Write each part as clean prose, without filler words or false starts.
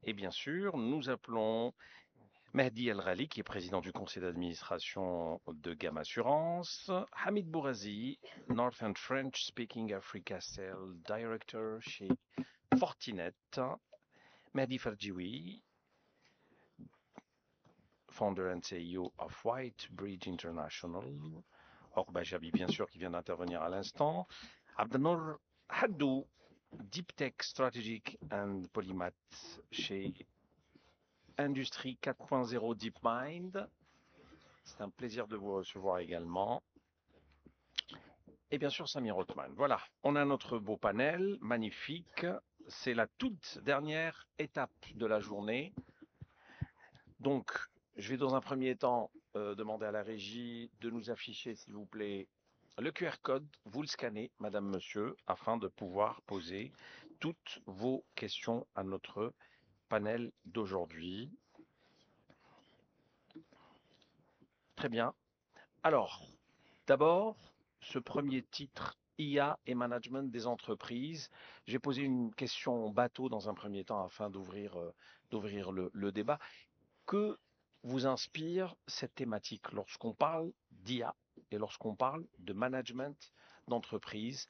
Et bien sûr, nous appelons Mehdi El Ghali, qui est président du conseil d'administration de Gam Assurance, Hamid Bourazi, Northern French Speaking Africa Sales Director chez Fortinet, Mehdi Farjiwi, founder and CEO of White Bridge International, Orba Jabi, bien sûr, qui vient d'intervenir à l'instant, Abdenour Haddou, Deep Tech Strategic and Polymath chez Industrie 4.0 DeepMind. C'est un plaisir de vous recevoir également. Et bien sûr, Samir Othman. Voilà, on a notre beau panel, magnifique. C'est la toute dernière étape de la journée. Donc, je vais dans un premier temps demander à la régie de nous afficher, s'il vous plaît, le QR code. Vous le scannez, madame, monsieur, afin de pouvoir poser toutes vos questions à notre panel d'aujourd'hui. Très bien. Alors, d'abord, ce premier titre, IA et management des entreprises. J'ai posé une question bateau dans un premier temps afin d'ouvrir le débat. Que vous inspire cette thématique lorsqu'on parle d'IA et lorsqu'on parle de management d'entreprise?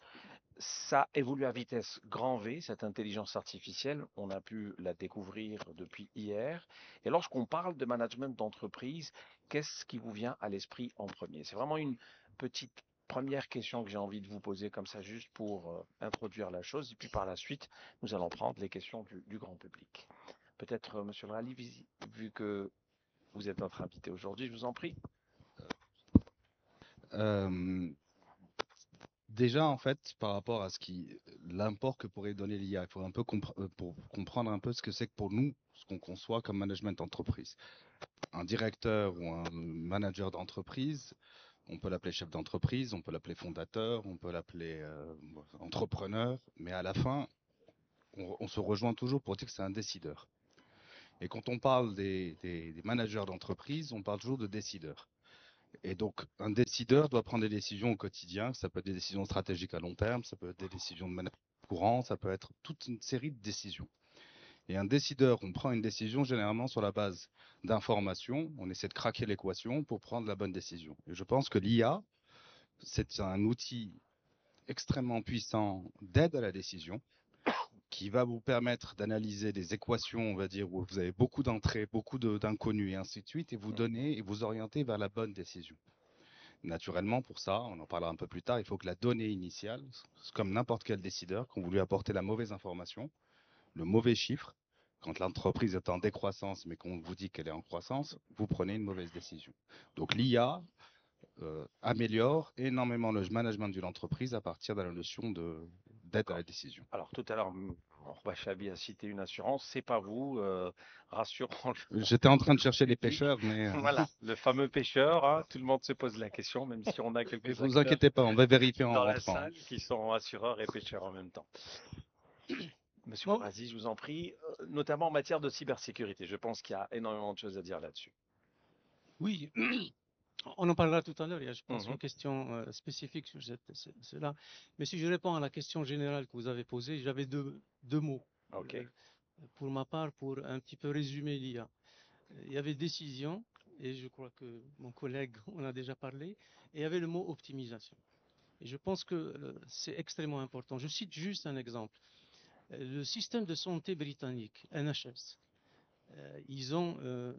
Ça évolue à vitesse grand V, cette intelligence artificielle. On a pu la découvrir depuis hier. Et lorsqu'on parle de management d'entreprise, qu'est-ce qui vous vient à l'esprit en premier? C'est vraiment une petite première question que j'ai envie de vous poser comme ça, juste pour introduire la chose. Et puis par la suite, nous allons prendre les questions du grand public. Peut-être, Monsieur le Rally, vu que vous êtes notre invité aujourd'hui, je vous en prie. Euh, Déjà, en fait, par rapport à l'import que pourrait donner l'IA, il faut un peu pour comprendre un peu ce que c'est que pour nous, ce qu'on conçoit comme management d'entreprise. Un directeur ou un manager d'entreprise, on peut l'appeler chef d'entreprise, on peut l'appeler fondateur, on peut l'appeler entrepreneur, mais à la fin, on se rejoint toujours pour dire que c'est un décideur. Et quand on parle des managers d'entreprise, on parle toujours de décideurs. Et donc, un décideur doit prendre des décisions au quotidien. Ça peut être des décisions stratégiques à long terme, ça peut être des décisions de management courant, ça peut être toute une série de décisions. Et un décideur, on prend une décision généralement sur la base d'informations. On essaie de craquer l'équation pour prendre la bonne décision. Et je pense que l'IA, c'est un outil extrêmement puissant d'aide à la décision qui va vous permettre d'analyser des équations, on va dire, où vous avez beaucoup d'entrées, beaucoup d'inconnus et ainsi de suite, et vous donner et vous orienter vers la bonne décision. Naturellement, pour ça, on en parlera un peu plus tard, il faut que la donnée initiale, comme n'importe quel décideur, quand vous lui apportez la mauvaise information, le mauvais chiffre, quand l'entreprise est en décroissance mais qu'on vous dit qu'elle est en croissance, vous prenez une mauvaise décision. Donc l'IA améliore énormément le management d'une entreprise à partir de la notion d'aide à D'accord. la décision. Alors tout à l'heure, Chabi a cité une assurance, c'est pas vous, rassurant J'étais en train le de grand chercher les public. pêcheurs, mais Voilà, le fameux pêcheur, hein, tout le monde se pose la question, même si on a mais quelques vous acteurs inquiétez pas, on va vérifier en dans la rentrant. salle qui sont assureurs et pêcheurs en même temps. Monsieur Bon, Bourazi, je vous en prie, notamment en matière de cybersécurité. Je pense qu'il y a énormément de choses à dire là-dessus. oui, on en parlera tout à l'heure. Il y a, je pense, Mhm. une question spécifique sur cela. Mais si je réponds à la question générale que vous avez posée, j'avais deux mots. OK. Pour ma part, pour un petit peu résumer l'IA. Il y avait décision, et je crois que mon collègue en a déjà parlé, et il y avait le mot optimisation. Et je pense que c'est extrêmement important. Je cite juste un exemple. Le système de santé britannique, NHS, euh, ils ont, euh,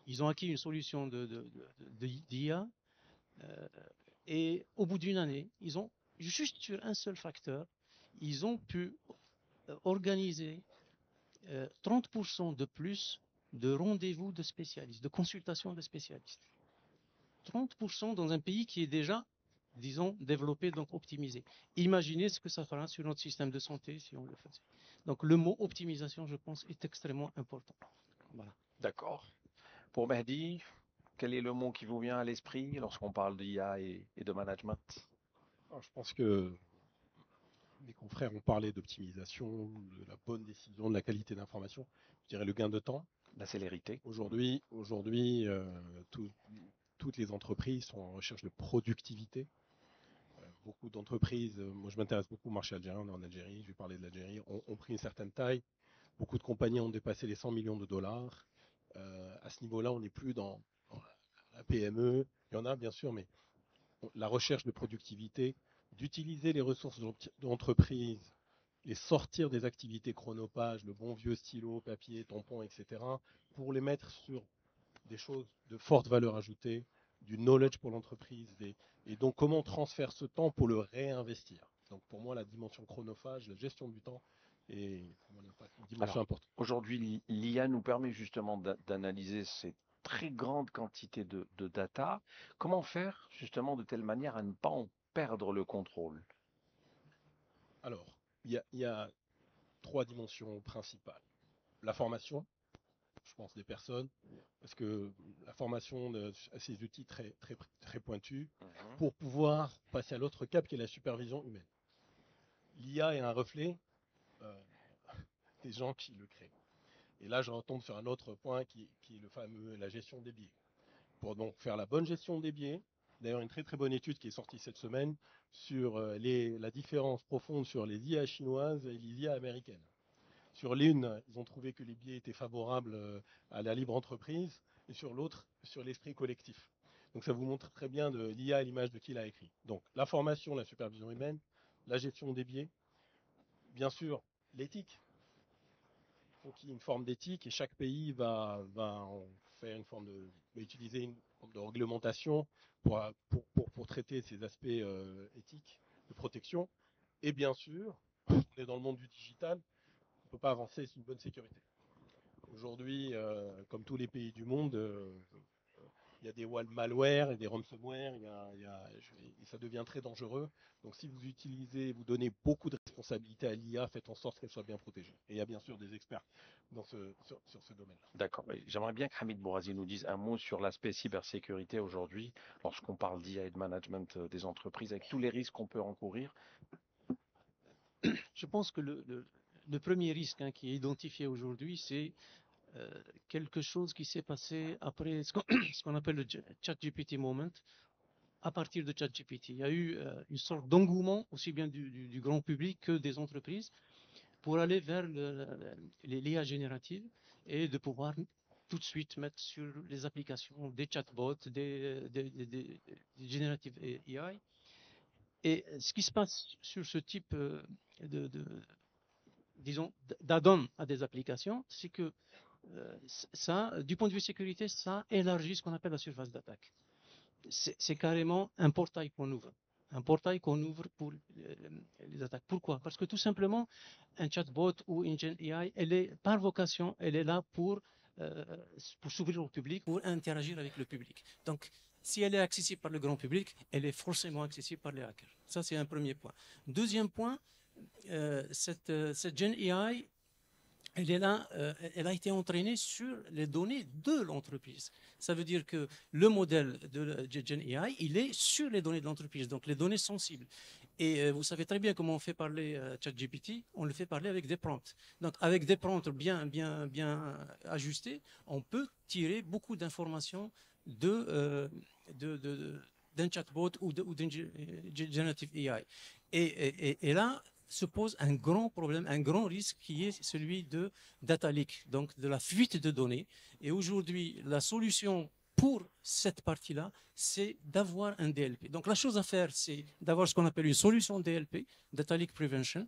ils ont acquis une solution d'IA et au bout d'une année, ils ont juste sur un seul facteur, ils ont pu organiser 30% de plus de rendez-vous de spécialistes, de consultations de spécialistes. 30% dans un pays qui est déjà, disons, développé, donc optimisé. Imaginez ce que ça fera sur notre système de santé si on le faisait. Donc le mot optimisation, je pense, est extrêmement important. Voilà. D'accord. Pour Mehdi, quel est le mot qui vous vient à l'esprit lorsqu'on parle d'IA et de management? Alors, je pense que mes confrères ont parlé d'optimisation, de la bonne décision, de la qualité d'information. Je dirais le gain de temps. La célérité. Aujourd'hui, toutes les entreprises sont en recherche de productivité. Beaucoup d'entreprises, moi je m'intéresse beaucoup au marché algérien, on est en Algérie, je vais parler de l'Algérie, ont pris une certaine taille Beaucoup de compagnies ont dépassé les 100 millions de dollars. À ce niveau-là, on n'est plus dans la PME. Il y en a bien sûr, mais la recherche de productivité, d'utiliser les ressources d'entreprise, les sortir des activités chronophages, le bon vieux stylo, papier, tampon, etc., pour les mettre sur des choses de forte valeur ajoutée, du knowledge pour l'entreprise, et donc comment on transfère ce temps pour le réinvestir. Donc pour moi, la dimension chronophage, la gestion du temps est une dimension Alors, importante. aujourd'hui, l'IA nous permet justement d'analyser ces très grandes quantités de data. Comment faire justement de telle manière à ne pas en perdre le contrôle? Alors, il y a 3 dimensions principales. La formation, je pense, des personnes, parce que la formation à ces outils très pointus, pour pouvoir passer à l'autre cap qui est la supervision humaine. L'IA est un reflet euh, des gens qui le créent. Et là, je retombe sur un autre point qui est le fameux, la gestion des biais. Pour donc faire la bonne gestion des biais, d'ailleurs une très bonne étude qui est sortie cette semaine sur la différence profonde sur les IA chinoises et les IA américaines. Sur l'une, ils ont trouvé que les biais étaient favorables à la libre entreprise, et sur l'autre, sur l'esprit collectif. Donc ça vous montre très bien de l'IA à l'image de qui l'a écrit. Donc la formation, la supervision humaine, la gestion des biais, bien sûr l'éthique. Il faut qu'il y ait une forme d'éthique et chaque pays va en faire une forme va utiliser une forme de réglementation pour traiter ces aspects éthiques de protection. Et bien sûr, on est dans le monde du digital, on ne peut pas avancer sans une bonne sécurité. Aujourd'hui, comme tous les pays du monde, il y a des malware et des ransomware, et ça devient très dangereux. Donc si vous vous donnez beaucoup de responsabilités à l'IA, faites en sorte qu'elle soit bien protégée. Et il y a bien sûr des experts sur ce domaine-là. D'accord. J'aimerais bien que Hamid Bourazi nous dise un mot sur l'aspect cybersécurité aujourd'hui, lorsqu'on parle d'IA et de management des entreprises, avec tous les risques qu'on peut encourir. Je pense que le premier risque qui est identifié aujourd'hui, c'est quelque chose qui s'est passé après ce qu'on appelle le ChatGPT moment. À partir de ChatGPT, il y a eu une sorte d'engouement aussi bien du grand public que des entreprises pour aller vers l'IA générative et de pouvoir tout de suite mettre sur les applications des chatbots, des génératives AI. Et ce qui se passe sur ce type disons, d'add-on à des applications, c'est que ça, du point de vue sécurité, ça élargit ce qu'on appelle la surface d'attaque. C'est carrément un portail qu'on ouvre. Un portail qu'on ouvre pour les attaques. Pourquoi? Parce que tout simplement, un chatbot ou une Gen AI, elle est, par vocation, elle est là pour s'ouvrir au public, pour interagir avec le public. Donc, si elle est accessible par le grand public, elle est forcément accessible par les hackers. Ça, c'est un premier point. Deuxième point, cette Gen AI, elle est là, elle a été entraînée sur les données de l'entreprise. Ça veut dire que le modèle de Gen AI, il est sur les données de l'entreprise, donc les données sensibles. Et vous savez très bien comment on fait parler ChatGPT, on le fait parler avec des prompts. Donc avec des prompts bien ajustés, on peut tirer beaucoup d'informations d'un chatbot ou d'un generative AI. Et là, se pose un grand problème, un grand risque qui est celui de data leak, donc de la fuite de données. Et aujourd'hui, la solution pour cette partie-là, c'est d'avoir un DLP. Donc la chose à faire, c'est d'avoir ce qu'on appelle une solution DLP, Data Leak Prevention.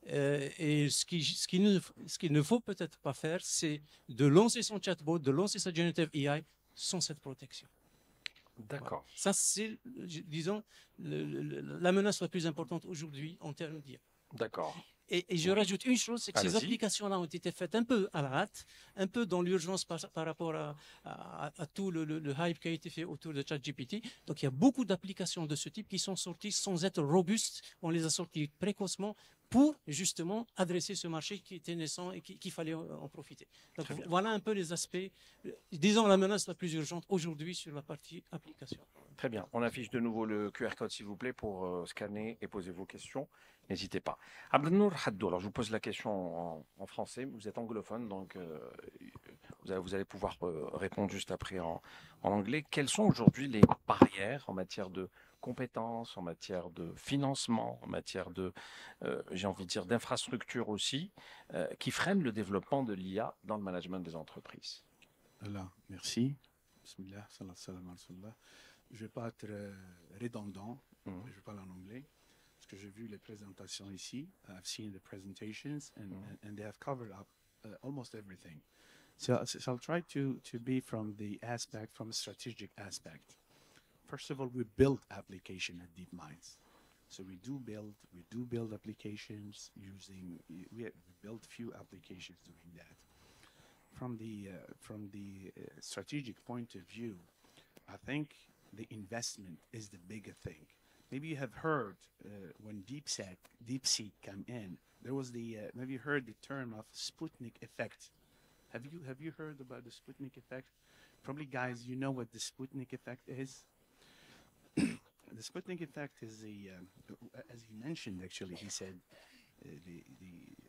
Et ce qu'il ne faut peut-être pas faire, c'est de lancer son chatbot, de lancer sa generative AI sans cette protection. D'accord. Voilà. Ça, c'est, disons, la menace la plus importante aujourd'hui en termes d'IA. D'accord. Et je rajoute une chose, c'est que ces Allez-y. applications-là ont été faites un peu à la hâte, un peu dans l'urgence par rapport à tout le hype qui a été fait autour de ChatGPT. Donc il y a beaucoup d'applications de ce type qui sont sorties sans être robustes. On les a sorties précocement pour justement adresser ce marché qui était naissant et qu'il fallait en profiter. Donc voilà un peu les aspects, disons la menace la plus urgente aujourd'hui sur la partie application. Très bien. On affiche de nouveau le QR code, s'il vous plaît, pour scanner et poser vos questions. N'hésitez pas. Abdelnour Haddou, alors je vous pose la question en français. Vous êtes anglophone, donc vous allez pouvoir répondre juste après en anglais. Quelles sont aujourd'hui les barrières en matière de compétences, en matière de financement, en matière de, j'ai envie de dire, d'infrastructure aussi, qui freinent le développement de l'IA dans le management des entreprises? Voilà, merci. Bismillah, salam salam al-Rasulullah. Je ne vais pas être redondant, je parle en anglais, parce que j'ai vu les présentations ici. I've seen the presentations, and they have covered up almost everything. So I'll try to be from a strategic aspect. First of all, we build application at DeepMinds. So we do build applications using, we build few applications doing that. From the strategic point of view, I think the investment is the bigger thing. Maybe you have heard when DeepSeek came in, there was maybe you heard the term of Sputnik effect. Have you heard about the Sputnik effect? Probably, guys, you know what the Sputnik effect is. The Sputnik effect is as he mentioned, actually, he said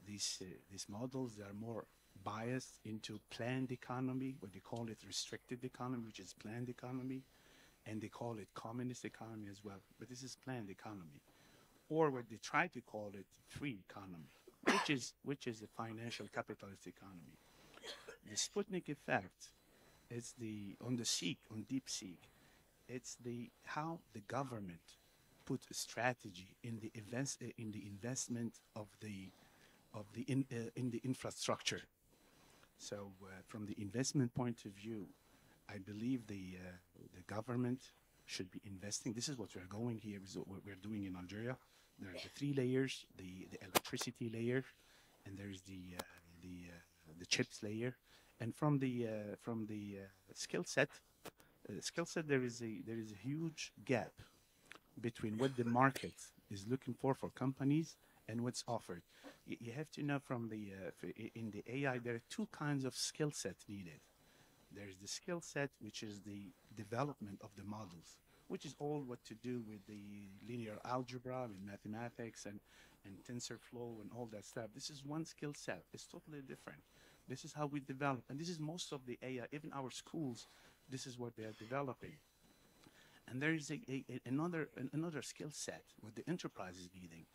these models, they are more biased into planned economy, what they call it restricted economy, which is planned economy, and they call it communist economy as well. But this is planned economy, or what they try to call it free economy, which is a financial capitalist economy. The Sputnik effect is on DeepSeek. It's how the government put a strategy in the investment in the infrastructure. So from the investment point of view, I believe the government should be investing. This is what we're going here. Is what we're doing in Algeria. There are the 3 layers: the electricity layer, and there's the chips layer. And from the skill set, there is a huge gap between what the market is looking for companies and what's offered. You have to know in the AI, there are 2 kinds of skill sets needed. There's the skill set, which is the development of the models, which is all what to do with the linear algebra, with mathematics and TensorFlow and all that stuff. This is one skill set. It's totally different. This is how we develop. And this is most of the AI, even our schools, this is what they are developing. And there is another skill set, what the enterprise is needing.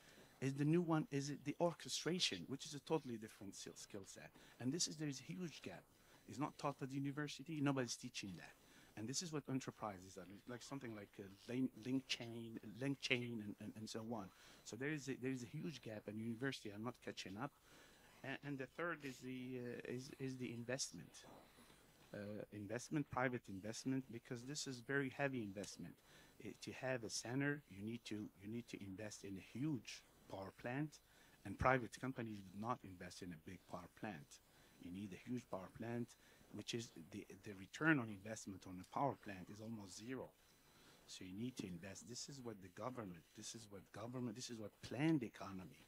Is the new one, is it the orchestration, which is a totally different skill set. And there is a huge gap. It's not taught at the university, nobody's teaching that. And this is what enterprises are, like something like link chain, and so on. So there is a huge gap, and university are not catching up. And the third is the investment. Private investment, because this is very heavy investment. To have a center, you need to invest in a huge power plant, and private companies would not invest in a big power plant. You need a huge power plant, which is the return on investment on a power plant is almost 0. So you need to invest. This is what planned economy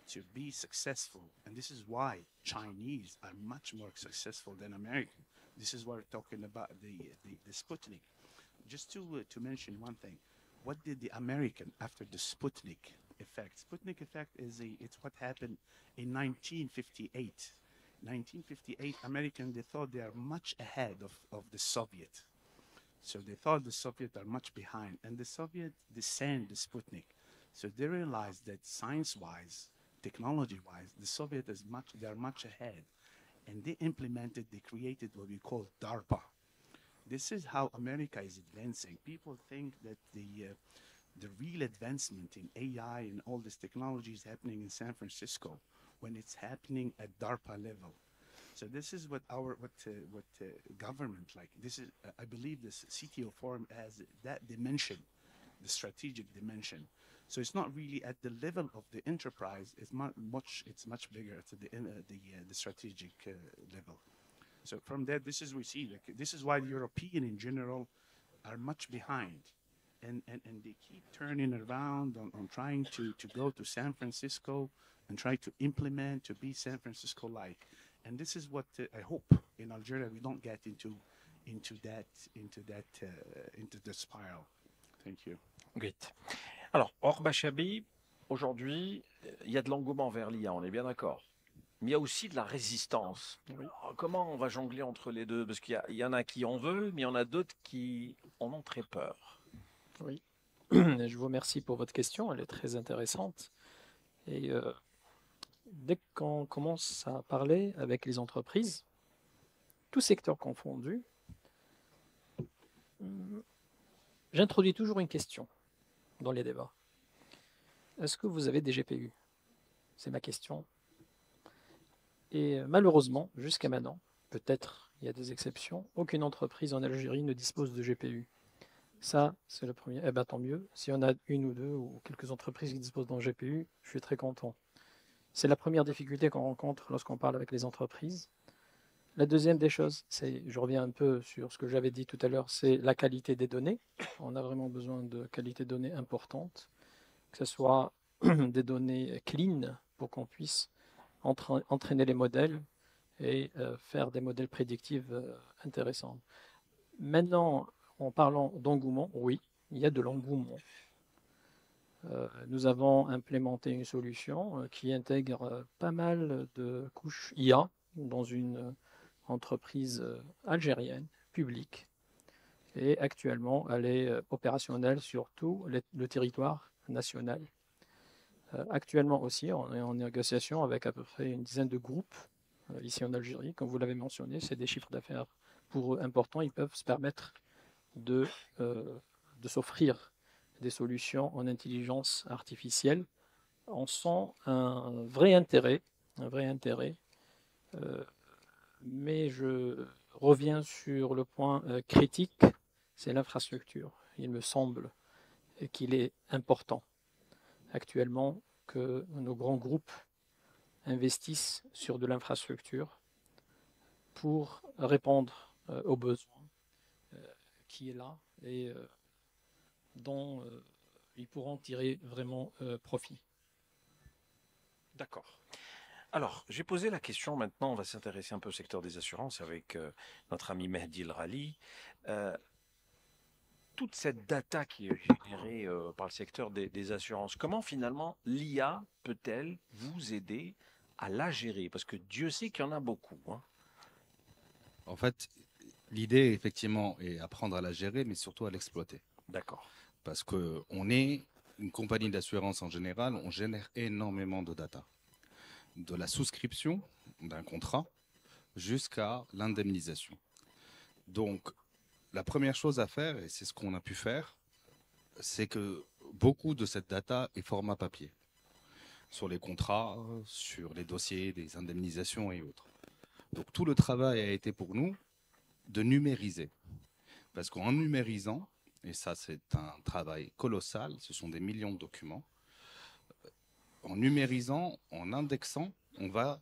to be successful. And this is why Chinese are much more successful than American. This is what we're talking about, the Sputnik. Just to mention one thing. What did the American after the Sputnik effect? Sputnik effect it's what happened in 1958. 1958, Americans, they thought they are much ahead of the Soviet. So they thought the Soviets are much behind. And the Soviet sent the Sputnik. So they realized that science-wise, technology-wise, the Soviet they are much ahead. And they created what we call DARPA. This is how America is advancing. People think that the real advancement in AI and all this technology is happening in San Francisco, when it's happening at DARPA level. So this is what government like. This is, I believe, this CTO forum has that dimension, the strategic dimension. So it's not really at the level of the enterprise. It's much bigger at the strategic level. So from that, this is we see. This is why the European in general are much behind, and they keep turning around on trying to go to San Francisco and try to implement to be San Francisco-like. And this is what I hope in Algeria we don't get into the spiral. Thank you. Great. Alors, Orba Chabi, aujourd'hui, il y a de l'engouement vers l'IA, on est bien d'accord. Mais il y a aussi de la résistance. Alors, comment on va jongler entre les deux? Parce qu'il y en a qui en veulent, mais il y en a d'autres qui en ont très peur. Oui. Je vous remercie pour votre question, elle est très intéressante. Et dès qu'on commence à parler avec les entreprises, tous secteurs confondus, j'introduis toujours une question dans les débats. Est-ce que vous avez des GPU? C'est ma question. Et malheureusement, jusqu'à maintenant, peut-être il y a des exceptions, aucune entreprise en Algérie ne dispose de GPU. Ça, c'est le premier. Eh bien, tant mieux. Si on a une ou deux ou quelques entreprises qui disposent d'un GPU, je suis très content. C'est la première difficulté qu'on rencontre lorsqu'on parle avec les entreprises. La deuxième des choses, c'est, je reviens un peu sur ce que j'avais dit tout à l'heure, c'est la qualité des données. On a vraiment besoin de qualité de données importante, que ce soit des données clean pour qu'on puisse entraîner les modèles et faire des modèles prédictifs intéressants. Maintenant, en parlant d'engouement, oui, il y a de l'engouement. Nous avons implémenté une solution qui intègre pas mal de couches IA dans une entreprise algérienne, publique. Et actuellement, elle est opérationnelle sur tout le territoire national. Actuellement aussi, on est en négociation avec à peu près une dizaine de groupes ici en Algérie. Comme vous l'avez mentionné, c'est des chiffres d'affaires pour eux importants. Ils peuvent se permettre de s'offrir des solutions en intelligence artificielle. On sent un vrai intérêt, mais je reviens sur le point critique, c'est l'infrastructure. Il me semble qu'il est important actuellement que nos grands groupes investissent sur de l'infrastructure pour répondre aux besoins qui est là et dont ils pourront tirer vraiment profit. D'accord. Alors, j'ai posé la question, maintenant on va s'intéresser un peu au secteur des assurances avec notre ami Mehdi El Rali. Toute cette data qui est générée par le secteur des assurances, comment finalement l'IA peut-elle vous aider à la gérer? Parce que Dieu sait qu'il y en a beaucoup. Hein. En fait, l'idée, effectivement, est apprendre à la gérer, mais surtout à l'exploiter. D'accord. Parce qu'on est une compagnie d'assurance en général, on génère énormément de data. De la souscription d'un contrat jusqu'à l'indemnisation. Donc, la première chose à faire, et c'est ce qu'on a pu faire, c'est que beaucoup de cette data est format papier. Sur les contrats, sur les dossiers, des indemnisations et autres. Donc, tout le travail a été pour nous de numériser. Parce qu'en numérisant, et ça c'est un travail colossal, ce sont des millions de documents, en numérisant, en indexant, on va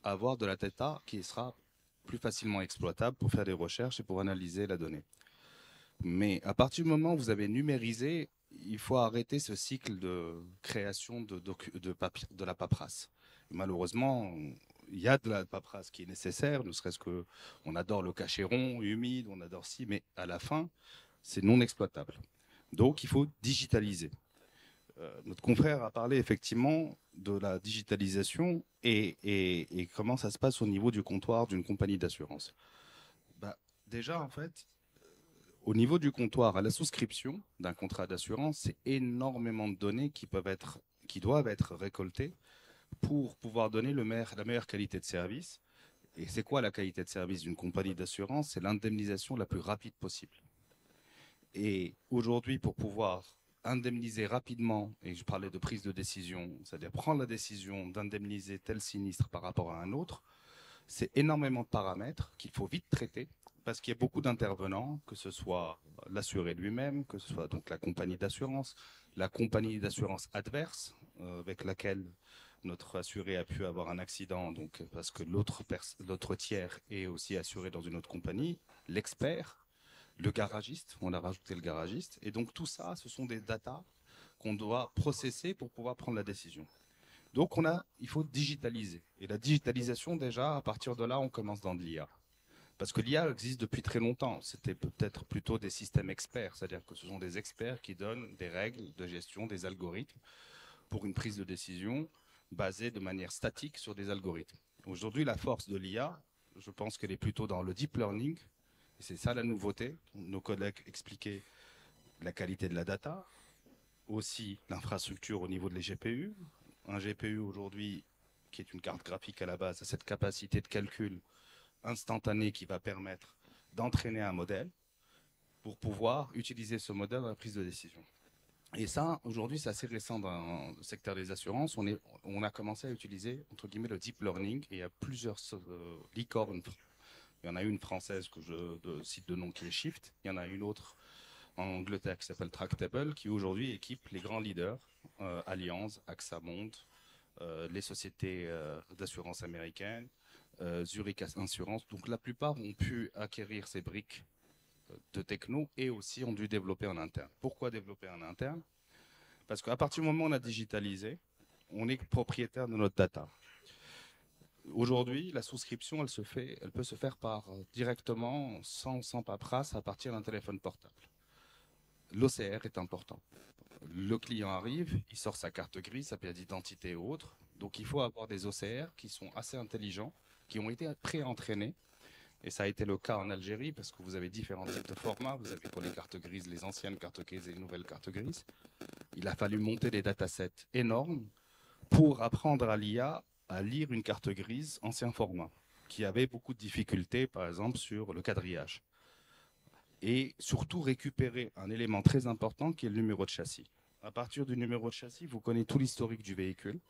avoir de la data qui sera plus facilement exploitable pour faire des recherches et pour analyser la donnée. Mais à partir du moment où vous avez numérisé, il faut arrêter ce cycle de création de la paperasse. Malheureusement, il y a de la paperasse qui est nécessaire, ne serait-ce qu'on adore le cachéron humide, on adore ci, mais à la fin, c'est non exploitable. Donc, il faut digitaliser. Notre confrère a parlé effectivement de la digitalisation et comment ça se passe au niveau du comptoir d'une compagnie d'assurance. Déjà, en fait, au niveau du comptoir, à la souscription d'un contrat d'assurance, c'est énormément de données qui doivent être récoltées pour pouvoir donner la meilleure qualité de service. Et c'est quoi la qualité de service d'une compagnie d'assurance? C'est l'indemnisation la plus rapide possible. Et aujourd'hui, pour pouvoir indemniser rapidement, et je parlais de prise de décision, c'est-à-dire prendre la décision d'indemniser tel sinistre par rapport à un autre, c'est énormément de paramètres qu'il faut vite traiter parce qu'il y a beaucoup d'intervenants, que ce soit l'assuré lui-même, que ce soit donc la compagnie d'assurance adverse avec laquelle notre assuré a pu avoir un accident, donc parce que l'autre tiers est aussi assuré dans une autre compagnie, l'expert, le garagiste, on a rajouté le garagiste, et donc tout ça, ce sont des datas qu'on doit processer pour pouvoir prendre la décision. Donc il faut digitaliser. Et la digitalisation, déjà, à partir de là, on commence dans de l'IA. Parce que l'IA existe depuis très longtemps. C'était peut-être plutôt des systèmes experts, c'est-à-dire que ce sont des experts qui donnent des règles de gestion, des algorithmes pour une prise de décision basée de manière statique sur des algorithmes. Aujourd'hui, la force de l'IA, je pense qu'elle est plutôt dans le deep learning. Et c'est ça la nouveauté. Nos collègues expliquaient la qualité de la data, aussi l'infrastructure au niveau de les GPU. Un GPU aujourd'hui, qui est une carte graphique à la base, a cette capacité de calcul instantané qui va permettre d'entraîner un modèle pour pouvoir utiliser ce modèle dans la prise de décision. Et ça, aujourd'hui, c'est assez récent dans le secteur des assurances. On a commencé à utiliser, entre guillemets, le deep learning, et il y a plusieurs licornes. Il y en a une française que je cite de nom qui est Shift. Il y en a une autre en Angleterre qui s'appelle Tractable, qui aujourd'hui équipe les grands leaders, Allianz, AXA Monde, les sociétés d'assurance américaines, Zurich Insurance. Donc la plupart ont pu acquérir ces briques de techno et aussi ont dû développer en interne. Pourquoi développer en interne? Parce qu'à partir du moment où on a digitalisé, on est propriétaire de notre data. Aujourd'hui, la souscription, elle peut se faire directement, sans paperasse, à partir d'un téléphone portable. L'OCR est important. Le client arrive, il sort sa carte grise, sa pièce d'identité ou autre. Donc il faut avoir des OCR qui sont assez intelligents, qui ont été pré-entraînés. Et ça a été le cas en Algérie parce que vous avez différents types de formats. Vous avez pour les cartes grises, les anciennes cartes grises et les nouvelles cartes grises. Il a fallu monter des datasets énormes pour apprendre à l'IA à lire une carte grise ancien format, qui avait beaucoup de difficultés, par exemple, sur le quadrillage. Et surtout récupérer un élément très important qui est le numéro de châssis. À partir du numéro de châssis, vous connaissez tout l'historique du véhicule.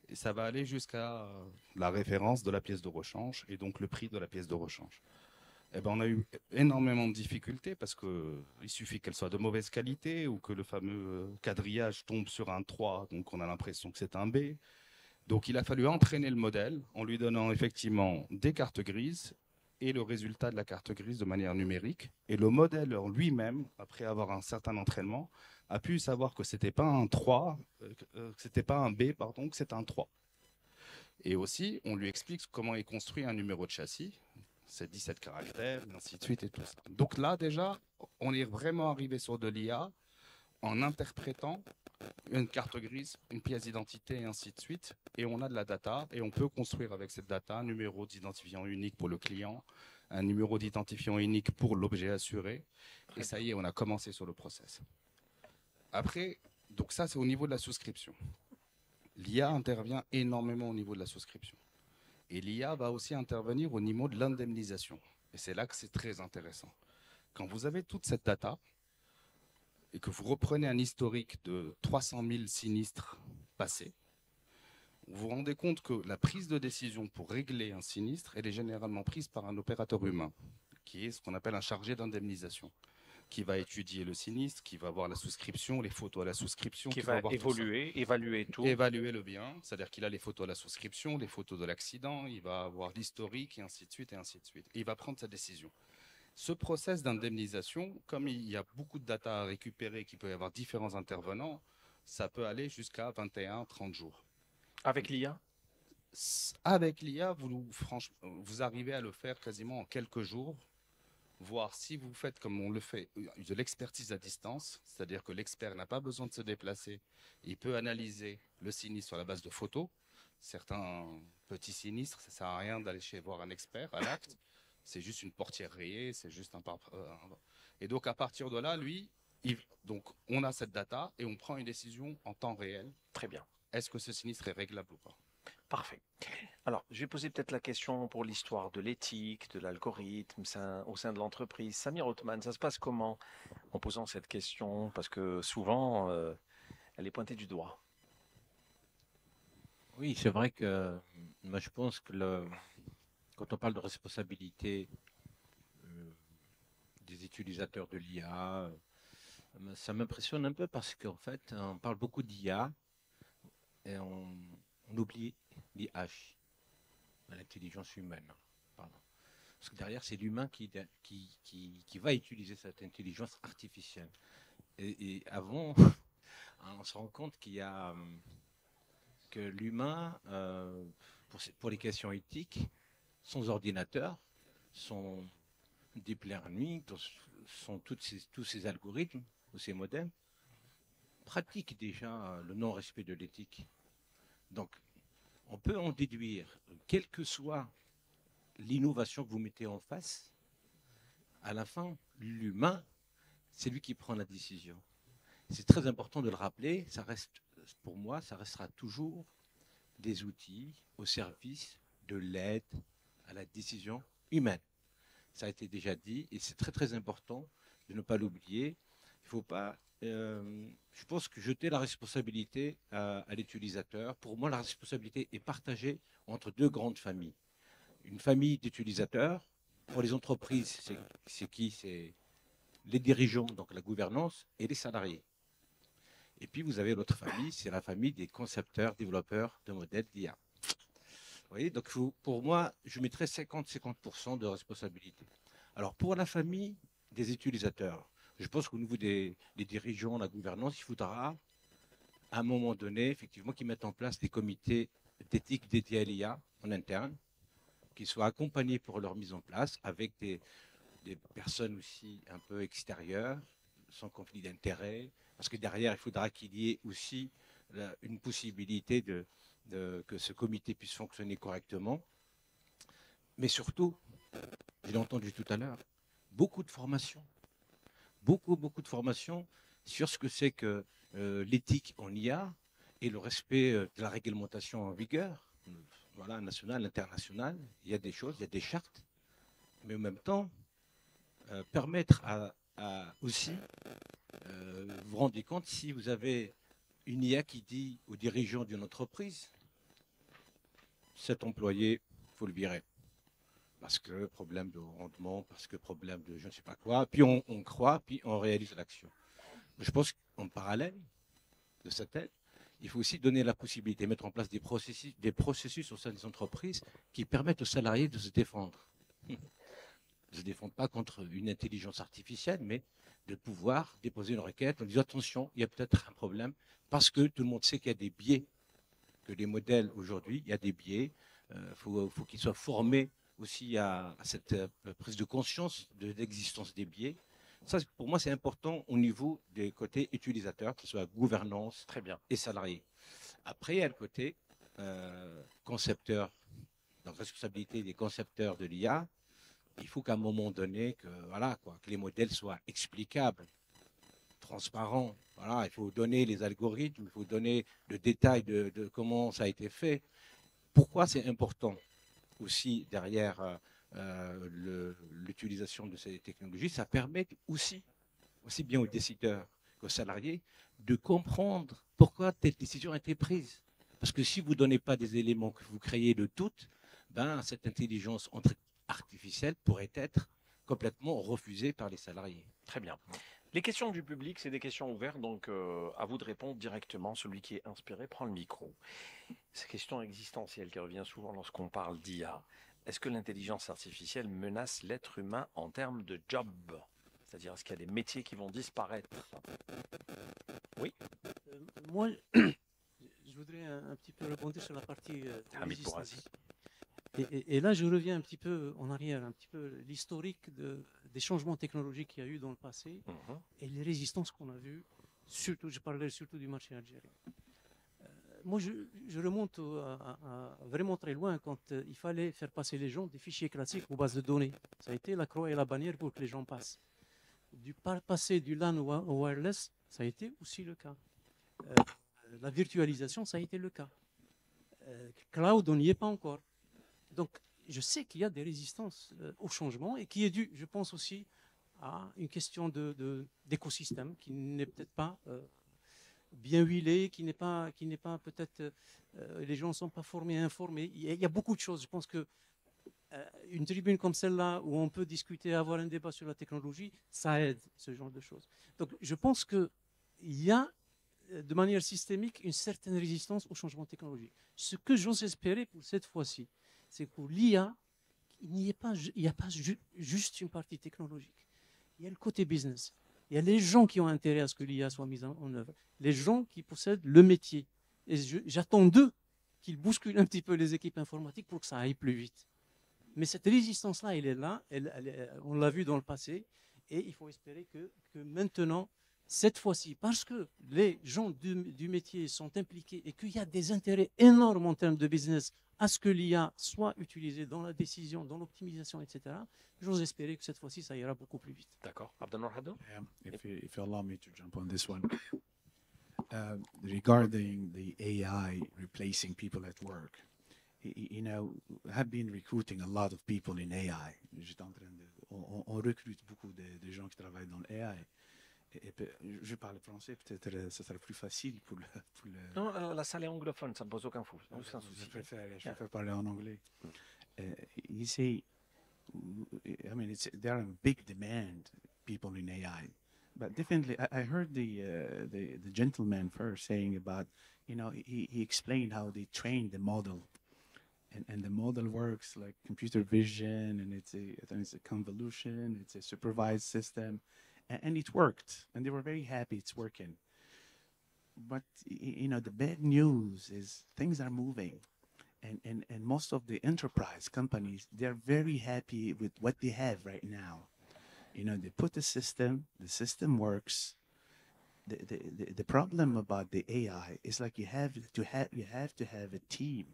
Et ça va aller jusqu'à la référence de la pièce de rechange et donc le prix de la pièce de rechange. Eh ben, on a eu énormément de difficultés parce qu'il suffit qu'elle soit de mauvaise qualité ou que le fameux quadrillage tombe sur un 3, donc on a l'impression que c'est un B. Donc il a fallu entraîner le modèle en lui donnant effectivement des cartes grises et le résultat de la carte grise de manière numérique. Et le modèle lui-même, après avoir un certain entraînement, a pu savoir que ce n'était pas un 3, que c'était pas un B, pardon, que c'est un 3. Et aussi, on lui explique comment est construit un numéro de châssis, c'est 17 caractères, et ainsi de suite et tout ça. Donc là, déjà, on est vraiment arrivé sur de l'IA en interprétant une carte grise, une pièce d'identité et ainsi de suite. Et on a de la data et on peut construire avec cette data un numéro d'identifiant unique pour le client, un numéro d'identifiant unique pour l'objet assuré. Et ça y est, on a commencé sur le process. Après, donc ça, c'est au niveau de la souscription. L'IA intervient énormément au niveau de la souscription. Et l'IA va aussi intervenir au niveau de l'indemnisation. Et c'est là que c'est très intéressant. Quand vous avez toute cette data et que vous reprenez un historique de 300 000 sinistres passés, vous vous rendez compte que la prise de décision pour régler un sinistre, elle est généralement prise par un opérateur humain, qui est ce qu'on appelle un chargé d'indemnisation, qui va étudier le sinistre, qui va voir la souscription, les photos à la souscription, qui va évaluer tout. Évaluer le bien, c'est-à-dire qu'il a les photos à la souscription, les photos de l'accident, il va avoir l'historique, et ainsi de suite, et ainsi de suite. Et il va prendre sa décision. Ce process d'indemnisation, comme il y a beaucoup de data à récupérer, qu'il peut y avoir différents intervenants, ça peut aller jusqu'à 21-30 jours. Avec l'IA? Avec l'IA, vous arrivez à le faire quasiment en quelques jours, voire si vous faites comme on le fait, de l'expertise à distance, c'est-à-dire que l'expert n'a pas besoin de se déplacer, il peut analyser le sinistre sur la base de photos. Certains petits sinistres, ça ne sert à rien d'aller voir un expert à l'acte, c'est juste une portière rayée, c'est juste Et donc à partir de là, donc on a cette data et on prend une décision en temps réel. Très bien. Est-ce que ce sinistre est réglable ou pas? Parfait. Alors, je vais poser peut-être la question pour l'histoire de l'éthique, de l'algorithme au sein de l'entreprise. Samir Othman, ça se passe comment en posant cette question? Parce que souvent, elle est pointée du doigt. Oui, c'est vrai que moi je pense que quand on parle de responsabilité des utilisateurs de l'IA, ça m'impressionne un peu parce qu'en fait, on parle beaucoup d'IA et on oublie l'IH, l'intelligence humaine. Pardon. Parce que derrière, c'est l'humain qui va utiliser cette intelligence artificielle. Et avant, on se rend compte que l'humain, pour les questions éthiques, son ordinateur, son deep learning, tous ces algorithmes ou ces modèles pratiquent déjà le non-respect de l'éthique. Donc, on peut en déduire, quelle que soit l'innovation que vous mettez en face, à la fin, l'humain, c'est lui qui prend la décision. c'est très important de le rappeler, ça reste, pour moi, ça restera toujours des outils au service de l'aide à la décision humaine. Ça a été déjà dit et c'est très très important de ne pas l'oublier. Il ne faut pas, je pense que jeter la responsabilité à l'utilisateur. Pour moi, la responsabilité est partagée entre deux grandes familles. Une famille d'utilisateurs, pour les entreprises, c'est qui? C'est les dirigeants, donc la gouvernance, et les salariés. Et puis vous avez l'autre famille, c'est la famille des concepteurs, développeurs de modèles d'IA. Vous voyez, donc pour moi, je mettrais 50-50% de responsabilité. Alors pour la famille des utilisateurs, je pense qu'au niveau des dirigeants, la gouvernance, il faudra à un moment donné, effectivement, qu'ils mettent en place des comités d'éthique dédiés à l'IA en interne, qui soient accompagnés pour leur mise en place avec des personnes aussi un peu extérieures, sans conflit d'intérêt, parce que derrière, il faudra qu'il y ait aussi une possibilité que ce comité puisse fonctionner correctement. Mais surtout, je l'ai entendu tout à l'heure, beaucoup de formations, beaucoup de formations sur ce que c'est que l'éthique en IA et le respect de la réglementation en vigueur, voilà, nationale, internationale. Il y a des choses, il y a des chartes, mais en même temps, permettre aussi, vous vous rendez compte, si vous avez une IA qui dit aux dirigeants d'une entreprise, cet employé, il faut le virer. Parce que problème de rendement, parce que problème de je ne sais pas quoi, puis on croit, puis on réalise l'action. Je pense qu'en parallèle de cette aide, il faut aussi donner la possibilité, mettre en place des processus au sein des entreprises qui permettent aux salariés de se défendre. De ne se défendre pas contre une intelligence artificielle, mais de pouvoir déposer une requête en disant attention, il y a peut-être un problème, parce que tout le monde sait qu'il y a des biais, que les modèles aujourd'hui, il y a des biais, faut qu'ils soient formés aussi à cette prise de conscience de l'existence des biais. Ça, pour moi, c'est important au niveau des côtés utilisateurs, que ce soit gouvernance Très bien. et salariés. Après, il y a le côté concepteur, donc responsabilité des concepteurs de l'IA. Il faut qu'à un moment donné, que les modèles soient explicables, transparents. Voilà, il faut donner les algorithmes, il faut donner le détail de comment ça a été fait. Pourquoi c'est important aussi derrière l'utilisation de ces technologies? Ça permet aussi bien aux décideurs qu'aux salariés de comprendre pourquoi telle décision a été prise. Parce que si vous ne donnez pas des éléments, que vous créez le doute, cette intelligence artificielle pourrait être complètement refusée par les salariés. Très bien. Les questions du public, c'est des questions ouvertes, donc à vous de répondre directement. Celui qui est inspiré prend le micro. Cette question existentielle qui revient souvent lorsqu'on parle d'IA. Est-ce que l'intelligence artificielle menace l'être humain en termes de job? C'est-à-dire, est-ce qu'il y a des métiers qui vont disparaître? Oui. Moi, je voudrais un petit peu rebondir sur la partie résistance. Et là, je reviens un petit peu en arrière, un petit peu l'historique des changements technologiques qu'il y a eu dans le passé et les résistances qu'on a vues, surtout, je parlais surtout du marché algérien. Moi, je remonte à vraiment très loin quand il fallait faire passer les gens des fichiers classiques aux bases de données. Ça a été la croix et la bannière pour que les gens passent. Passer du LAN au wireless, ça a été aussi le cas. La virtualisation, ça a été le cas. Cloud, on n'y est pas encore. Donc, je sais qu'il y a des résistances au changement et qui est dû, je pense aussi, à une question d'écosystème qui n'est peut-être pas bien huilé, qui n'est pas peut-être, les gens ne sont pas formés, informés. Il y a beaucoup de choses. Je pense que une tribune comme celle-là, où on peut discuter, avoir un débat sur la technologie, ça aide, ce genre de choses. Donc, je pense qu'il y a, de manière systémique, une certaine résistance au changement technologique. Ce que j'ose espérer pour cette fois-ci, c'est que pour l'IA, il n'y a pas juste une partie technologique. Il y a le côté business. Il y a les gens qui ont intérêt à ce que l'IA soit mise en œuvre. Les gens qui possèdent le métier. Et j'attends d'eux qu'ils bousculent un petit peu les équipes informatiques pour que ça aille plus vite. Mais cette résistance-là, elle est là. On l'a vu dans le passé. Et il faut espérer que maintenant, cette fois-ci, parce que les gens du métier sont impliqués et qu'il y a des intérêts énormes en termes de business à ce que l'IA soit utilisée dans la décision, dans l'optimisation, etc., j'ose espérer que cette fois-ci, ça ira beaucoup plus vite. D'accord. Abdelnour Haddo? If you allow me to jump on this one. Regarding the AI replacing people at work, you know, I have been recruiting a lot of people in AI. J'étais en train de, on recrute beaucoup de gens qui travaillent dans l'AI. Je parle français, peut-être ce sera plus facile pour le. Non, la salle est anglophone, ça ne pose aucun souci. Je préfère parler en anglais. You see, I mean, there are big demand people in AI, but definitely, I heard the gentleman first saying about, you know, he explained how they trained the model, and the model works like computer vision, and it's a convolution, it's a supervised system, and it worked, and they were very happy it's working. But you know, the bad news is things are moving. And most of the enterprise companies, they're very happy with what they have right now. You know, they put the system works. The problem about the AI is like you have to have a team.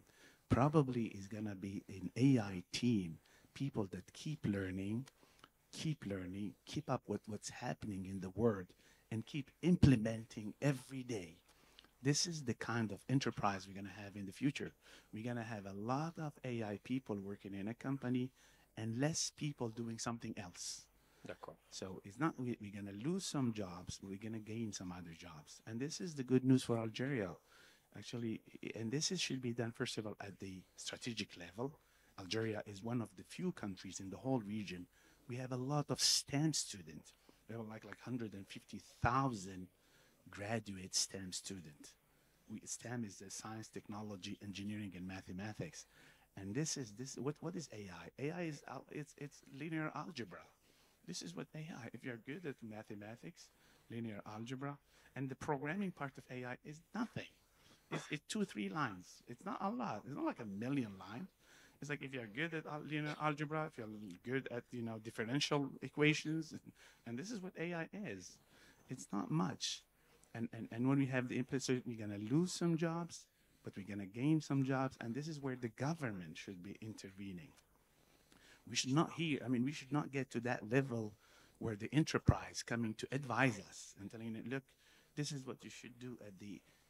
Probably is gonna be an AI team, people that keep learning, keep up with what's happening in the world, and keep implementing every day. This is the kind of enterprise we're going to have in the future. We're going to have a lot of AI people working in a company and less people doing something else. D'accord. So it's not we're going to lose some jobs, but we're going to gain some other jobs. And this is the good news for Algeria, actually. And this should be done, first of all, at the strategic level. Algeria is one of the few countries in the whole region. We have a lot of STEM students. We have like 150,000 graduate STEM student. STEM is the science, technology, engineering, and mathematics. And what is AI? AI is it's linear algebra. This is what AI. If you're good at mathematics, linear algebra, and the programming part of AI is nothing. It's 2-3 lines. It's not a lot. It's not like a million lines. It's like if you're good at linear algebra, if you're good at differential equations, and this is what AI is. It's not much. And when we have the implicit, we're going to lose some jobs, but we're going to gain some jobs. And this is where the government should be intervening. We should not we should not get to that level where the enterprise coming to advise us and telling it, look, this is what you should do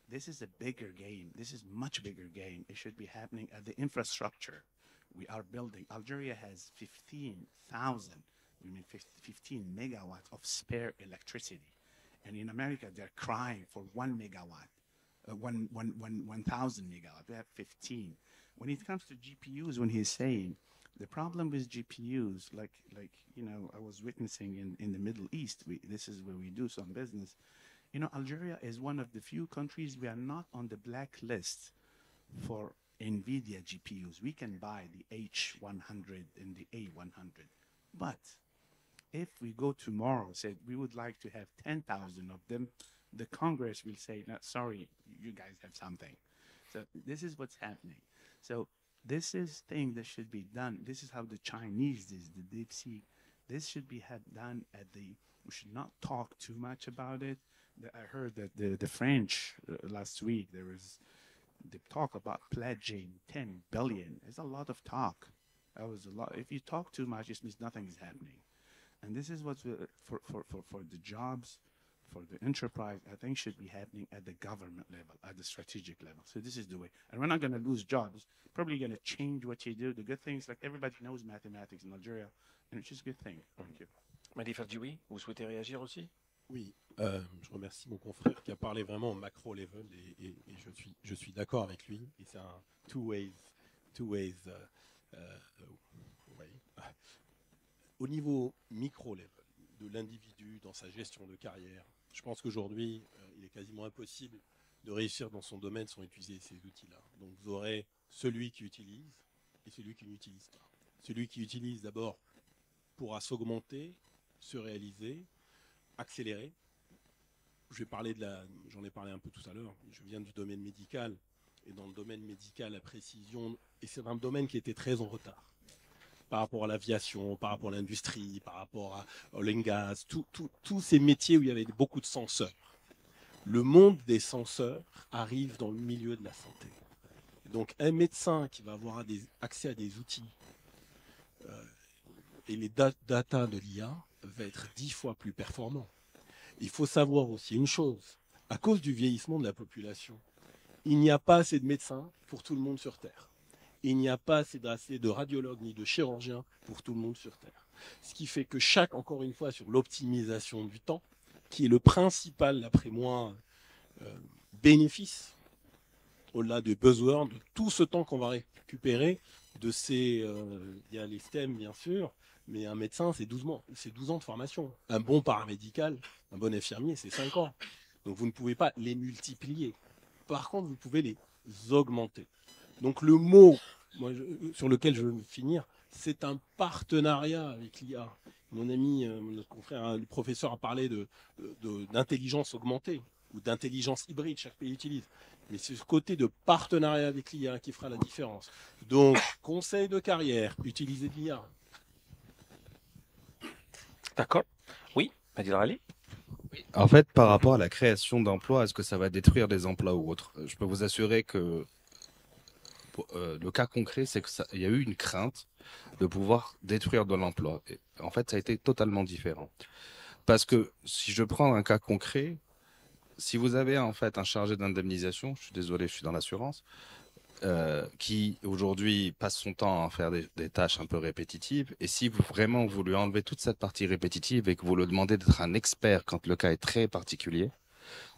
this is a bigger game. This is much bigger game. It should be happening at the infrastructure we are building. Algeria has 15 megawatts of spare electricity. And in America, they're crying for 1 megawatt, 1,000 megawatt. We have 15. When it comes to GPUs, when he's saying the problem with GPUs, like I was witnessing in the Middle East, this is where we do some business. You know, Algeria is one of the few countries we are not on the blacklist for NVIDIA GPUs. We can buy the H100 and the A100, but if we go tomorrow, say we would like to have 10,000 of them, the Congress will say, no, sorry, you guys have something. So this is what's happening. So this is thing that should be done. This is how the Chinese did, the DeepSeek. This should be done we should not talk too much about it. I heard that the French last week, they talk about pledging 10 billion. It's a lot of talk. That was a lot. If you talk too much, it means nothing is happening. And this is what's for the jobs, for the enterprise, I think should be happening at the government level, at the strategic level. So this is the way. And we're not going to lose jobs. Probably going to change what you do. The good things, like everybody knows mathematics in Algeria, and it's just a good thing. Thank you. Mehdi Ferdjoui, vous souhaitez réagir aussi? Oui, je remercie mon confrère qui a parlé vraiment au macro level et je suis d'accord avec lui. Et c'est un two ways way. Au niveau micro level de l'individu dans sa gestion de carrière, je pense qu'aujourd'hui, il est quasiment impossible de réussir dans son domaine sans utiliser ces outils-là. Donc vous aurez celui qui utilise et celui qui n'utilise pas. Celui qui utilise d'abord pourra s'augmenter, se réaliser, accélérer. J'en ai parlé un peu tout à l'heure, je viens du domaine médical, et dans le domaine médical, la précision, et c'est un domaine qui était très en retard. par rapport à l'aviation, par rapport à l'industrie, par rapport à oil and gas, tous ces métiers où il y avait beaucoup de senseurs. Le monde des senseurs arrive dans le milieu de la santé. Donc un médecin qui va avoir accès à des outils et les data de l'IA va être 10 fois plus performant. Il faut savoir aussi une chose, à cause du vieillissement de la population, il n'y a pas assez de médecins pour tout le monde sur Terre. Il n'y a pas assez de radiologues ni de chirurgiens pour tout le monde sur Terre. Ce qui fait que encore une fois, sur l'optimisation du temps, qui est le principal, d'après moi, bénéfice, au-delà des buzzwords, de tout ce temps qu'on va récupérer, il y a les STEM bien sûr, mais un médecin, c'est 12 ans de formation. Un bon paramédical, un bon infirmier, c'est 5 ans. Donc vous ne pouvez pas les multiplier. Par contre, vous pouvez les augmenter. Donc le mot sur lequel je veux finir, c'est un partenariat avec l'IA. Mon ami, notre confrère, le professeur a parlé d'intelligence augmentée ou d'intelligence hybride, chaque pays utilise. Mais c'est ce côté de partenariat avec l'IA qui fera la différence. Donc, conseil de carrière, utilisez l'IA. D'accord. Oui, Adil Rali. En fait, par rapport à la création d'emplois, est-ce que ça va détruire des emplois ou autre? Je peux vous assurer que le cas concret, c'est qu'il y a eu une crainte de pouvoir détruire de l'emploi. Et en fait, ça a été totalement différent. Parce que si je prends un cas concret, si vous avez en fait un chargé d'indemnisation, je suis désolé, je suis dans l'assurance, qui aujourd'hui passe son temps à faire des tâches un peu répétitives, et si vraiment vous lui enlevez toute cette partie répétitive et que vous lui demandez d'être un expert quand le cas est très particulier,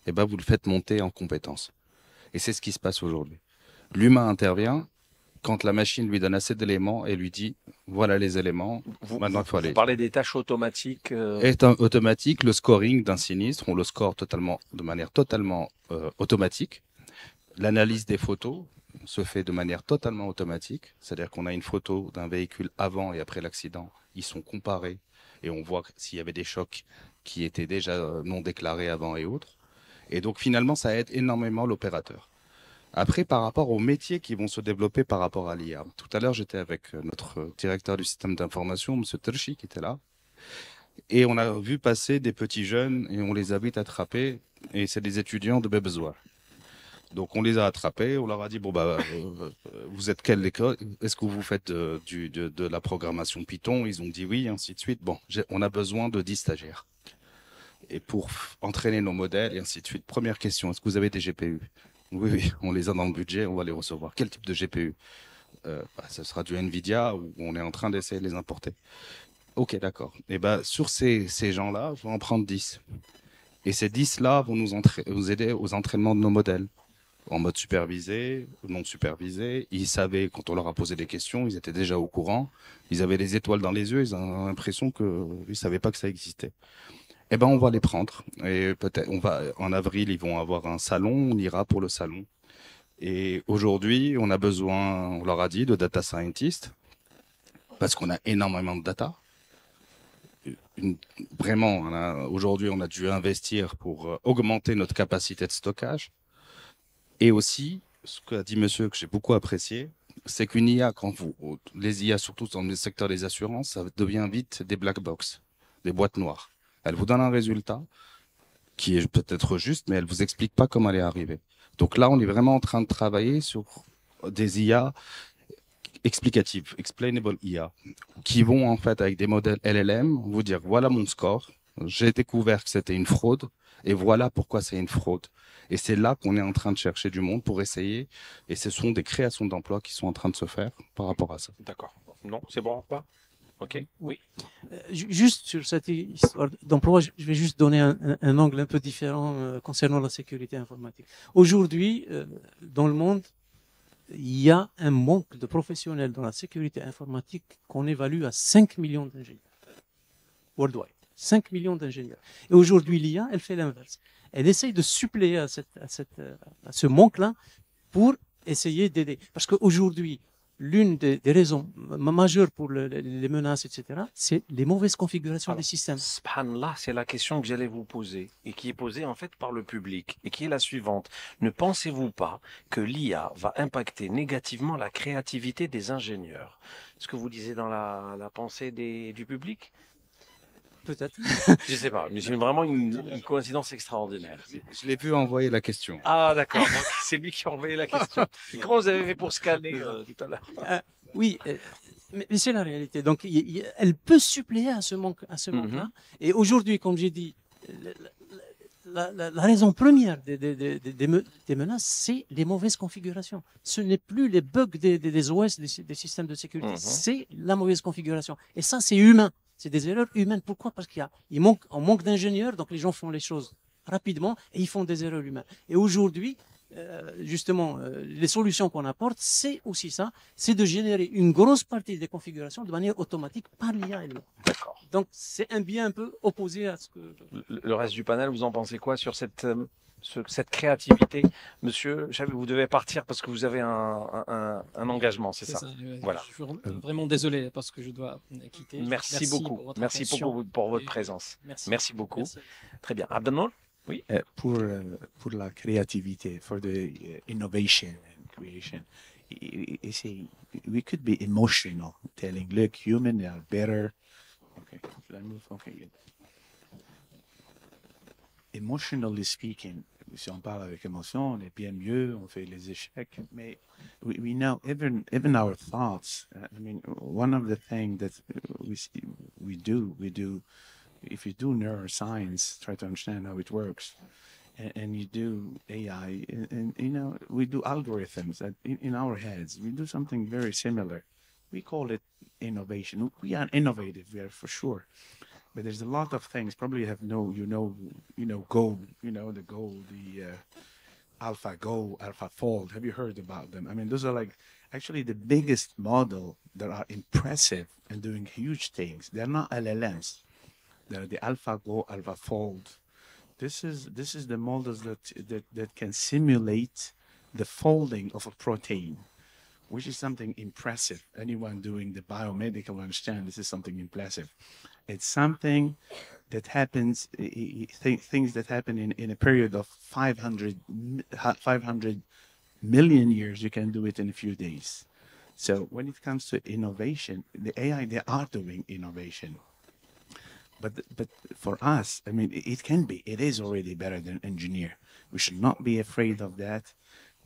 eh ben vous le faites monter en compétences. Et c'est ce qui se passe aujourd'hui. L'humain intervient quand la machine lui donne assez d'éléments et lui dit voilà les éléments, maintenant il faut aller. Vous parlez des tâches automatiques. Est automatique, le scoring d'un sinistre, on le score de manière totalement automatique. L'analyse des photos se fait de manière totalement automatique, c'est-à-dire qu'on a une photo d'un véhicule avant et après l'accident, ils sont comparés et on voit s'il y avait des chocs qui étaient déjà non déclarés avant et autres. Et donc finalement, ça aide énormément l'opérateur. Après, par rapport aux métiers qui vont se développer par rapport à l'IA. Tout à l'heure, j'étais avec notre directeur du système d'information, M. Terchi, qui était là. Et on a vu passer des petits jeunes et on les a vite attrapés. Et c'est des étudiants de Bebezouar. Donc on les a attrapés, on leur a dit, bon, vous êtes quelle école? Est-ce que vous faites de la programmation Python? Ils ont dit oui, ainsi de suite. Bon, on a besoin de 10 stagiaires. Et pour entraîner nos modèles, et ainsi de suite. Première question, est-ce que vous avez des GPU? Oui, on les a dans le budget, on va les recevoir. Quel type de GPU? Ce sera du NVIDIA ou on est en train d'essayer de les importer. Ok, d'accord. Et sur ces gens-là, je vais en prendre 10. Et ces 10-là vont nous aider aux entraînements de nos modèles. En mode supervisé, non supervisé. Ils savaient, quand on leur a posé des questions, ils étaient déjà au courant. Ils avaient des étoiles dans les yeux, ils ont l'impression qu'ils ne savaient pas que ça existait. On va les prendre. Et peut-être, en avril, ils vont avoir un salon, on ira pour le salon. Et aujourd'hui, on a besoin, on leur a dit, de data scientists, parce qu'on a énormément de data. Vraiment, aujourd'hui, on a dû investir pour augmenter notre capacité de stockage. Et aussi, ce qu'a dit monsieur, que j'ai beaucoup apprécié, c'est qu'une IA, les IA, surtout dans le secteur des assurances, ça devient vite des black box, des boîtes noires. Elle vous donne un résultat qui est peut-être juste, mais elle vous explique pas comment elle est arrivée. Donc là, on est vraiment en train de travailler sur des IA explicatives, explainable IA, qui vont en fait avec des modèles LLM vous dire voilà mon score, j'ai découvert que c'était une fraude et voilà pourquoi c'est une fraude. Et c'est là qu'on est en train de chercher du monde pour essayer. Et ce sont des créations d'emplois qui sont en train de se faire par rapport à ça. D'accord. Non, c'est bon, pas? Ok. Oui. Juste sur cette histoire d'emploi, je vais juste donner un angle un peu différent concernant la sécurité informatique. Aujourd'hui, dans le monde, il y a un manque de professionnels dans la sécurité informatique qu'on évalue à 5 millions d'ingénieurs. Worldwide. 5 millions d'ingénieurs. Et aujourd'hui, l'IA, elle fait l'inverse. Elle essaye de suppléer à ce manque-là pour essayer d'aider. Parce qu'aujourd'hui, l'une des raisons majeures pour les menaces, etc., c'est les mauvaises configurations Alors, des systèmes. Subhanallah, c'est la question que j'allais vous poser et qui est posée en fait par le public et qui est la suivante. Ne pensez-vous pas que l'IA va impacter négativement la créativité des ingénieurs? Ce que vous disiez dans la pensée du public? Peut-être. Je ne sais pas, mais c'est vraiment une coïncidence extraordinaire. Je l'ai vu envoyer la question. Ah d'accord, donc c'est lui qui a envoyé la question. Et comment vous avez fait pour scanner tout à l'heure? Oui, mais c'est la réalité. Donc, elle peut suppléer à ce manque-là. Et aujourd'hui, comme j'ai dit, la raison première des menaces, c'est les mauvaises configurations. Ce n'est plus les bugs des OS, des systèmes de sécurité, c'est la mauvaise configuration. Et ça, c'est humain. C'est des erreurs humaines. Pourquoi? Parce on manque d'ingénieurs, donc les gens font les choses rapidement et ils font des erreurs humaines. Et aujourd'hui, justement, les solutions qu'on apporte, c'est aussi ça, c'est de générer une grosse partie des configurations de manière automatique par l'IA elle-même. D'accord. Donc, c'est un biais un peu opposé à ce que... Le reste du panel, vous en pensez quoi sur cette créativité? Monsieur, vous devez partir parce que vous avez un engagement, c'est ça? Voilà. Je suis vraiment désolé parce que je dois quitter. Merci beaucoup. Merci pour votre présence. Merci beaucoup. Très bien. Abdelnour? Oui. Pour la créativité, for the innovation and creation, we could be emotional, telling, look, humans are better. Okay, should I move? Okay, good. Emotionally speaking, si on parle avec émotion, on est bien mieux, on fait les échecs, mais we know even our thoughts. I mean, one of the things that we do. If you do neuroscience, try to understand how it works, and you do AI, and you know, we do algorithms that in our heads. We do something very similar. We call it innovation. We are innovative, we are for sure. But there's a lot of things. Probably you have Go, the Go, the AlphaGo, AlphaFold. Have you heard about them? I mean, those are like actually the biggest model that are impressive and doing huge things. They're not LLMs. They're the AlphaGo, AlphaFold. This is the models that can simulate the folding of a protein, which is something impressive. Anyone doing the biomedical will understand this is something impressive. It's something that happens, things that happen in a period of 500 million years, you can do it in a few days. So when it comes to innovation, the AI, they are doing innovation. But for us, I mean, it is already better than engineer. We should not be afraid of that.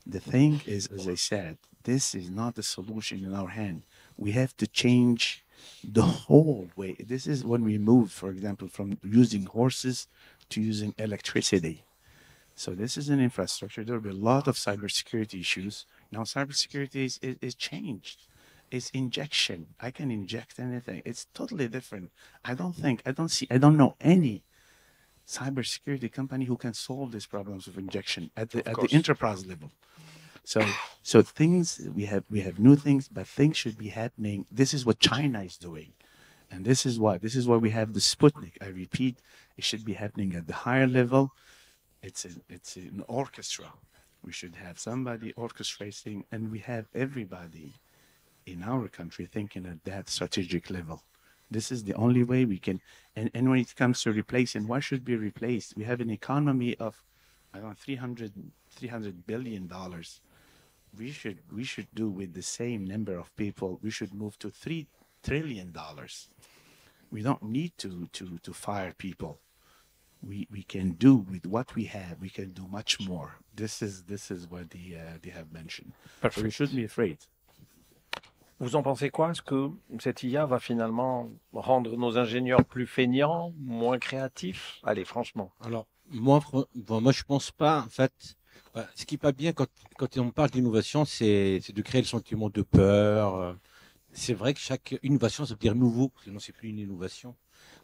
The thing is, as I said, this is not a solution in our hand. We have to change the whole way. This is when we move, for example, from using horses to using electricity. So this is an infrastructure. There will be a lot of cybersecurity issues. Now cybersecurity is changed. It's injection. I can inject anything. It's totally different. I don't know any cybersecurity company who can solve these problems of injection at the enterprise level. So things we have new things, but things should be happening. This is what China is doing, and this is why we have the Sputnik. I repeat, it should be happening at the higher level. It's an orchestra. We should have somebody orchestrating, and we have everybody in our country thinking at that strategic level. This is the only way we can. And when it comes to replacing, what should be replaced? We have an economy of, I don't know, $300 billion. We should do with the same number of people. We should move to $3 trillion. We don't need to fire people. We can do with what we have. We can do much more. This is what they have mentioned. So we shouldn't be afraid. Vous en pensez quoi? Est-ce que cette IA va finalement rendre nos ingénieurs plus feignants, moins créatifs? Allez, franchement. Alors, moi, je pense pas. En fait, ce qui n'est pas bien quand on parle d'innovation, c'est de créer le sentiment de peur. C'est vrai que chaque innovation, ça veut dire nouveau, sinon c'est plus une innovation.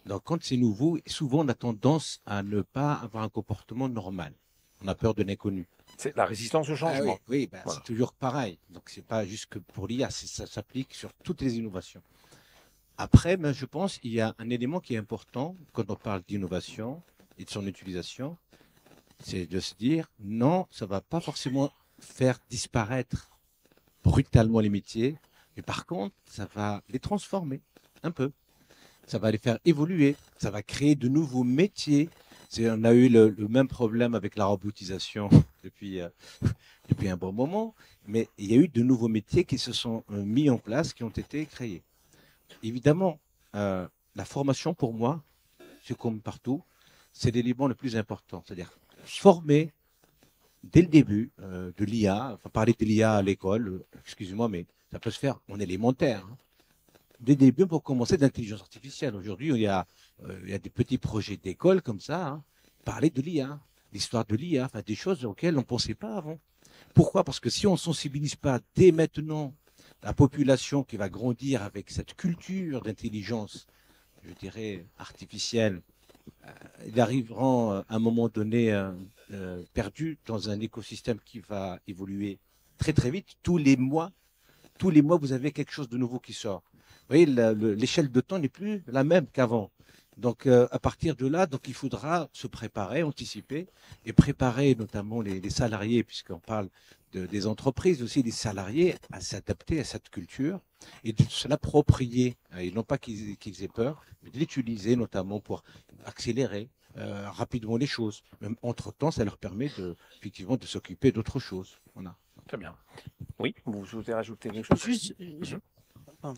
Donc, quand c'est nouveau, souvent on a tendance à ne pas avoir un comportement normal. On a peur de l'inconnu. C'est la résistance au changement. Oui, voilà. C'est toujours pareil. Donc, c'est pas juste que pour l'IA, ça s'applique sur toutes les innovations. Après, je pense qu'il y a un élément qui est important quand on parle d'innovation et de son utilisation, c'est de se dire non, ça va pas forcément faire disparaître brutalement les métiers, Mais par contre, ça va les transformer un peu. Ça va les faire évoluer. Ça va créer de nouveaux métiers. On a eu le même problème avec la robotisation depuis un bon moment, mais il y a eu de nouveaux métiers qui se sont mis en place, qui ont été créés. Évidemment, la formation pour moi, c'est comme partout, c'est l'élément le plus important. C'est-à-dire former dès le début de l'IA, enfin parler de l'IA à l'école, excusez-moi, mais ça peut se faire en élémentaire. Hein. Dès le début pour commencer d'intelligence artificielle. Aujourd'hui, il y a des petits projets d'école comme ça, hein, parler de l'IA, l'histoire de l'IA, enfin des choses auxquelles on ne pensait pas avant. Pourquoi? Parce que si on ne sensibilise pas dès maintenant la population qui va grandir avec cette culture d'intelligence, je dirais, artificielle, ils arriveront à un moment donné perdus dans un écosystème qui va évoluer très très vite. Tous les mois, vous avez quelque chose de nouveau qui sort. Vous voyez, l'échelle de temps n'est plus la même qu'avant. Donc, à partir de là, donc, il faudra se préparer, anticiper et préparer notamment les salariés, puisqu'on parle des entreprises aussi, des salariés, à s'adapter à cette culture et de se l'approprier. Et non pas qu'ils aient peur, mais de l'utiliser notamment pour accélérer rapidement les choses. Même entre-temps, ça leur permet effectivement de s'occuper d'autres choses. Voilà. Très bien. Oui, vous souhaitez rajouter quelque chose?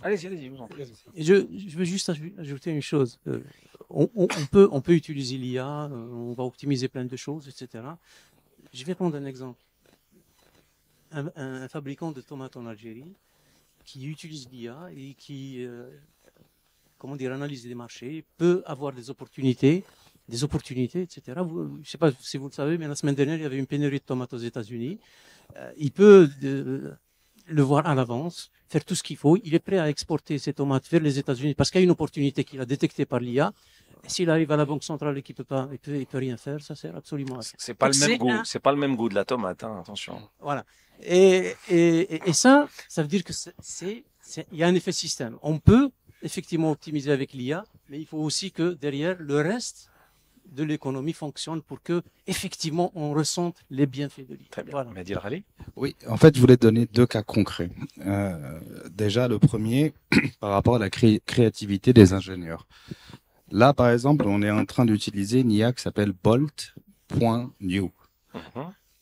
Allez-y, vous en prie. Je veux juste ajouter une chose. On peut utiliser l'IA, on va optimiser plein de choses, etc. Je vais prendre un exemple. Un fabricant de tomates en Algérie qui utilise l'IA et qui analyse les marchés, peut avoir des opportunités, etc. Je ne sais pas si vous le savez, mais la semaine dernière, il y avait une pénurie de tomates aux États-Unis. Il peut le voir à l'avance, faire tout ce qu'il faut. Il est prêt à exporter ses tomates vers les États-Unis parce qu'il y a une opportunité qu'il a détectée par l'IA. S'il arrive à la banque centrale et qu'il peut pas, il peut rien faire, ça sert absolument à rien. C'est pas le même goût. C'est pas le même goût de la tomate, hein, attention. Voilà. Et ça veut dire que il y a un effet système. On peut effectivement optimiser avec l'IA, mais il faut aussi que derrière le reste de l'économie fonctionne pour que effectivement on ressente les bienfaits de l'IA. Très bien. Voilà. Mehdi El Rally. Oui, en fait, je voulais te donner deux cas concrets. Déjà, le premier, par rapport à la créativité des ingénieurs. Là, par exemple, on est en train d'utiliser une IA qui s'appelle Bolt.new.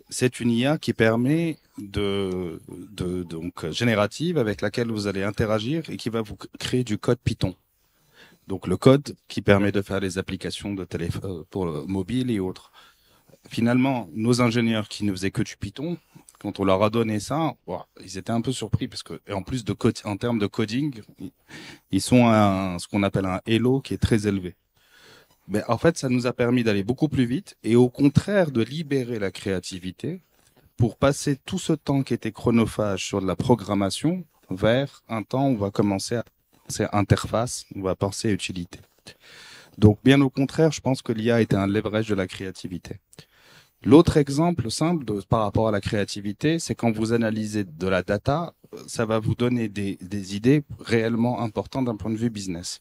C'est une IA qui permet donc générative avec laquelle vous allez interagir et qui va vous créer du code Python. Donc le code qui permet de faire les applications de téléphone pour mobile et autres. Finalement, nos ingénieurs qui ne faisaient que du Python, quand on leur a donné ça, ils étaient un peu surpris parce que, et en plus en termes de coding, ils sont à ce qu'on appelle un Elo qui est très élevé. Mais en fait, ça nous a permis d'aller beaucoup plus vite et au contraire de libérer la créativité pour passer tout ce temps qui était chronophage sur de la programmation vers un temps où on va commencer à penser interface, on va penser utilité. Donc, bien au contraire, je pense que l'IA était un leverage de la créativité. L'autre exemple simple par rapport à la créativité, c'est quand vous analysez de la data, ça va vous donner des idées réellement importantes d'un point de vue business.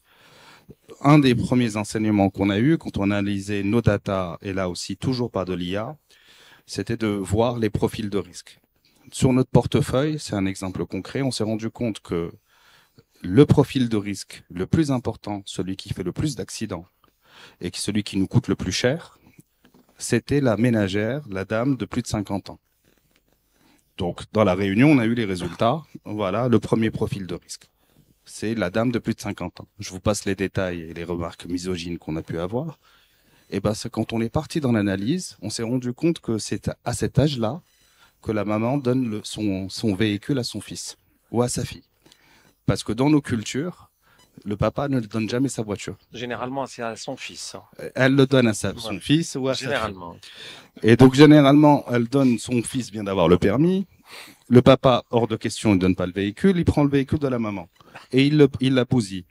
Un des premiers enseignements qu'on a eu quand on analysait nos data, et là aussi toujours par de l'IA, c'était de voir les profils de risque. Sur notre portefeuille, c'est un exemple concret, on s'est rendu compte que le profil de risque le plus important, celui qui fait le plus d'accidents et celui qui nous coûte le plus cher, c'était la ménagère, la dame de plus de 50 ans. Donc, dans la réunion, on a eu les résultats. Voilà, le premier profil de risque. C'est la dame de plus de 50 ans. Je vous passe les détails et les remarques misogynes qu'on a pu avoir. Et ben, c'est quand on est parti dans l'analyse, on s'est rendu compte que c'est à cet âge-là que la maman donne son véhicule à son fils ou à sa fille. Parce que dans nos cultures, le papa ne donne jamais sa voiture. Généralement, c'est à son fils. Elle le donne à son fils ou à sa fille. Généralement. Et donc, généralement, elle donne, son fils vient d'avoir le permis. Le papa, hors de question, il ne donne pas le véhicule. Il prend le véhicule de la maman. Et il la bousille.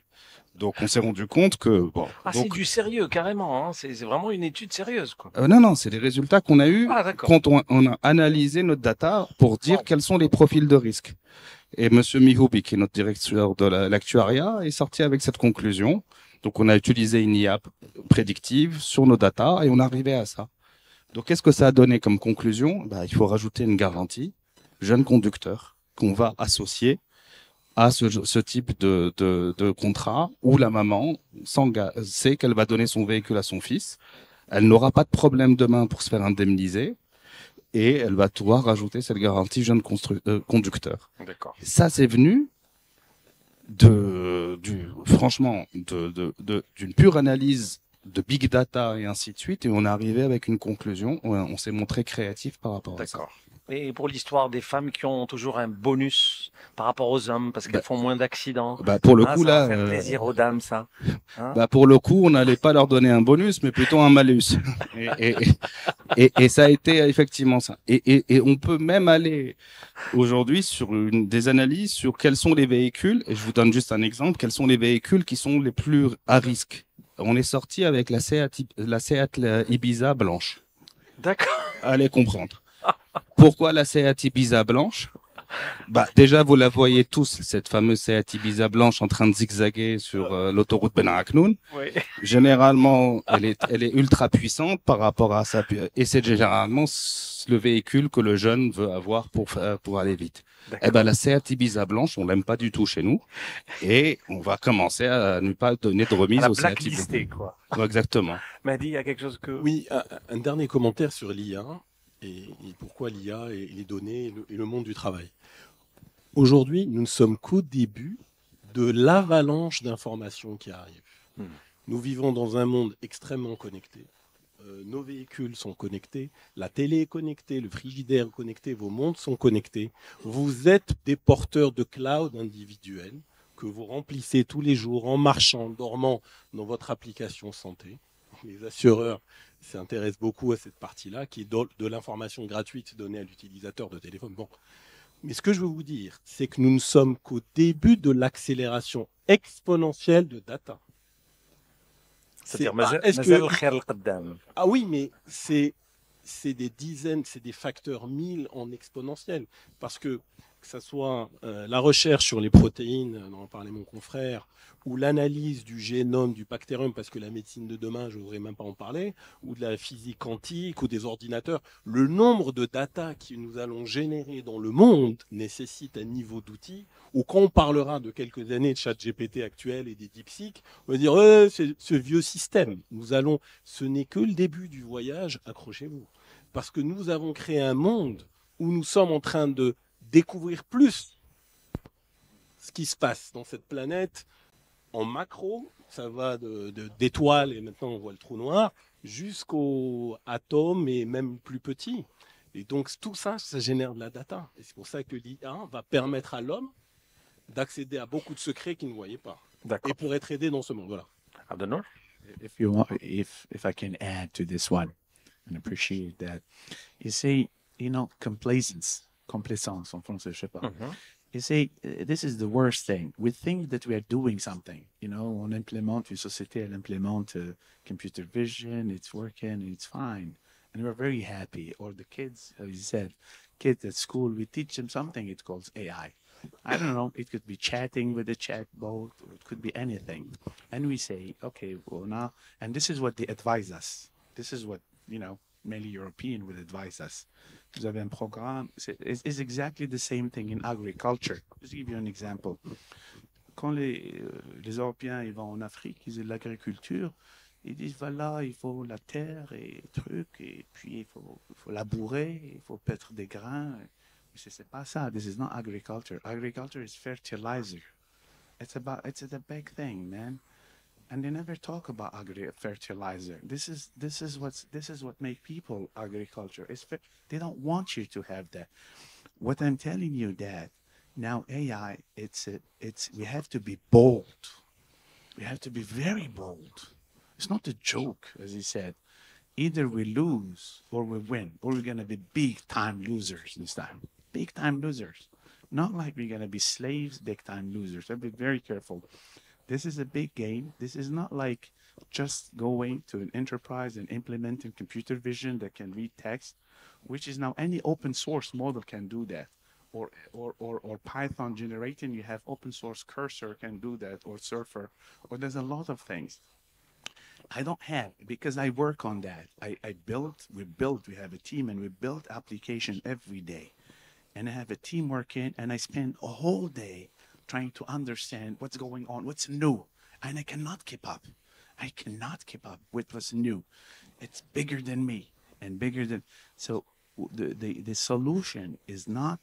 Donc, on s'est rendu compte que... Bon, c'est du sérieux, carrément. Hein. C'est vraiment une étude sérieuse, quoi. Non, c'est des résultats qu'on a eus quand on a analysé notre data pour dire quels sont les profils de risque. Et Monsieur Mihoubi, qui est notre directeur de l'actuariat, est sorti avec cette conclusion. Donc, on a utilisé une IA prédictive sur nos data et on est arrivé à ça. Donc, qu'est-ce que ça a donné comme conclusion? Il faut rajouter une garantie, jeune conducteur, qu'on va associer à ce type de contrat où la maman sait qu'elle va donner son véhicule à son fils. Elle n'aura pas de problème demain pour se faire indemniser et elle va pouvoir rajouter cette garantie jeune conducteur. D'accord. Ça, c'est venu franchement, d'une pure analyse de big data et ainsi de suite, et on est arrivé avec une conclusion. On s'est montré créatif par rapport à ça. D'accord. Et pour l'histoire des femmes qui ont toujours un bonus par rapport aux hommes parce qu'elles font moins d'accidents. Pour le Hein, coup, ça va là, faire plaisir aux dames, ça. Hein pour le coup, on n'allait pas leur donner un bonus, mais plutôt un malus. Et ça a été effectivement ça. Et on peut même aller aujourd'hui sur des analyses sur quels sont les véhicules, et je vous donne juste un exemple, quels sont les véhicules qui sont les plus à risque. On est sorti avec la Seat Ibiza blanche. D'accord. Allez comprendre. Pourquoi la Seat Ibiza blanche? Déjà, vous la voyez tous, cette fameuse Seat Ibiza blanche en train de zigzaguer sur l'autoroute Ben Aknoun. Oui. Généralement, elle est ultra puissante par rapport à ça. Et c'est généralement le véhicule que le jeune veut avoir pour aller vite. La Seat Ibiza blanche, on l'aime pas du tout chez nous. Et on va commencer à ne pas donner de remise au Seat Ibiza. Quoi. Exactement. Mehdi, il y a quelque chose que... Oui, un dernier commentaire sur l'IA et pourquoi l'IA et les données et le monde du travail. Aujourd'hui, nous ne sommes qu'au début de l'avalanche d'informations qui arrivent. Nous vivons dans un monde extrêmement connecté. Nos véhicules sont connectés, la télé est connectée, le frigidaire est connecté, vos montres sont connectées. Vous êtes des porteurs de cloud individuels que vous remplissez tous les jours en marchant, en dormant dans votre application santé. Les assureurs s'intéressent beaucoup à cette partie-là, qui est de l'information gratuite donnée à l'utilisateur de téléphone. Bon. Mais ce que je veux vous dire, c'est que nous ne sommes qu'au début de l'accélération exponentielle de data. Ah oui, mais c'est des dizaines, c'est des facteurs 1000 en exponentiel. Parce que ça soit la recherche sur les protéines, dont en parlait mon confrère, ou l'analyse du génome du bactérium, parce que la médecine de demain, je n'oserais même pas en parler, ou de la physique quantique, ou des ordinateurs, le nombre de data que nous allons générer dans le monde nécessite un niveau d'outils, où quand on parlera de quelques années de ChatGPT actuel et des DeepSeek, on va dire c'est ce vieux système. Ce n'est que le début du voyage, accrochez-vous. Parce que nous avons créé un monde où nous sommes en train de découvrir plus ce qui se passe dans cette planète en macro, ça va d'étoiles, et maintenant on voit le trou noir, jusqu'aux atomes et même plus petits. Et donc tout ça, ça génère de la data. Et c'est pour ça que l'IA va permettre à l'homme d'accéder à beaucoup de secrets qu'il ne voyait pas. Et pour être aidé dans ce monde. Voilà. Abdennour? If I can add to this one and appreciate that, you say, complaisance en français, je sais pas. You say, this is the worst thing. We think that we are doing something. On implémente, une société, elle implémente computer vision, it's working, it's fine. And we're very happy. Or the kids, as you said, kids at school, we teach them something, it's called AI. I don't know, it could be chatting with a chatbot, or it could be anything. And we say, okay, well now, and this is what they advise us. This is what, mainly European would advise us. Vous avez un programme, it's exactly the same thing in agriculture. Just to give you an example. Quand les Européens ils vont en Afrique, ils ont de l'agriculture, ils disent voilà, il faut la terre et trucs, et puis il faut labourer, il faut paître des grains. Mais c'est pas ça. This is not agriculture. Agriculture is fertilizer. It's a big thing, man. And they never talk about fertilizer. This is what make people agriculture. They don't want you to have that. What I'm telling you that now AI, we have to be bold. We have to be very bold. It's not a joke, as he said. Either we lose or we win, or we're gonna be big time losers this time. Big time losers. Not like we're gonna be slaves, big time losers. So be very careful. This is a big game. This is not like just going to an enterprise and implementing computer vision that can read text, which is now any open source model can do that. Or Python generating, you have open source Cursor can do that, or Surfer, or there's a lot of things. I don't have, because I work on that. We have a team and we build application every day. And I have a team working and I spend a whole day trying to understand what's going on, what's new, and I cannot keep up. I cannot keep up with what's new. It's bigger than me and bigger than. So the solution is not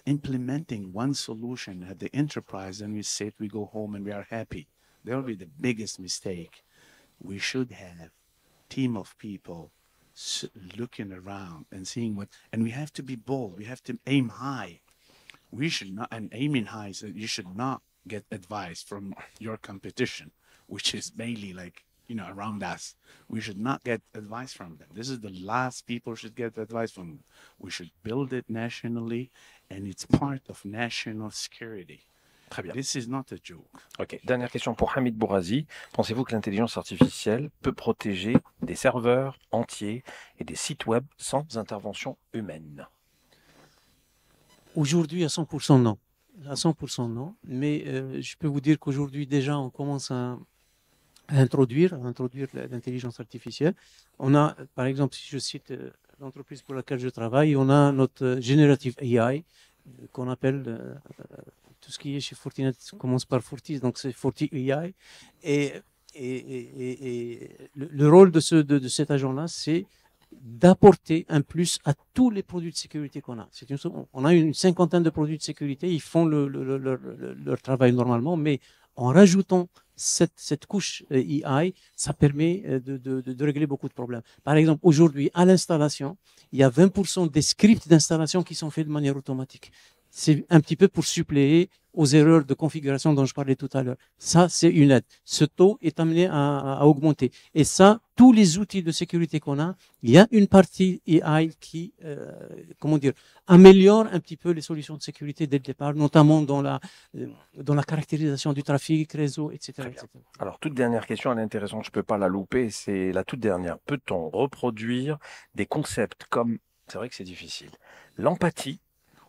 implementing one solution at the enterprise and we sit, we go home and we are happy. That will be the biggest mistake. We should have team of people looking around and seeing what, and we have to be bold. We have to aim high. We should not, and aiming high, so you should not get advice from your competition, which is mainly like, around us. We should not get advice from them. This is the last people should get advice from them. We should build it nationally, and it's part of national security. Très bien. This is not a joke. Ok. Dernière question pour Hamid Bourazi. Pensez-vous que l'intelligence artificielle peut protéger des serveurs entiers et des sites web sans intervention humaine? Aujourd'hui, à 100% non. À 100% non. Mais je peux vous dire qu'aujourd'hui, déjà, on commence à introduire l'intelligence artificielle. On a, par exemple, si je cite l'entreprise pour laquelle je travaille, on a notre Generative AI qu'on appelle tout ce qui est chez Fortinet commence par Fortis, donc c'est Forti AI. Et le rôle de cet agent-là, c'est d'apporter un plus à tous les produits de sécurité qu'on a. On a une cinquantaine de produits de sécurité, ils font leur travail normalement, mais en rajoutant cette couche AI, ça permet de régler beaucoup de problèmes. Par exemple, aujourd'hui, à l'installation, il y a 20% des scripts d'installation qui sont faits de manière automatique. C'est un petit peu pour suppléer aux erreurs de configuration dont je parlais tout à l'heure. Ça, c'est une aide. Ce taux est amené à augmenter. Et ça, tous les outils de sécurité qu'on a, il y a une partie AI qui, améliore un petit peu les solutions de sécurité dès le départ, notamment dans la caractérisation du trafic, réseau, etc. etc. Alors, toute dernière question, elle est intéressante, je ne peux pas la louper, c'est la toute dernière. Peut-on reproduire des concepts comme, c'est vrai que c'est difficile, l'empathie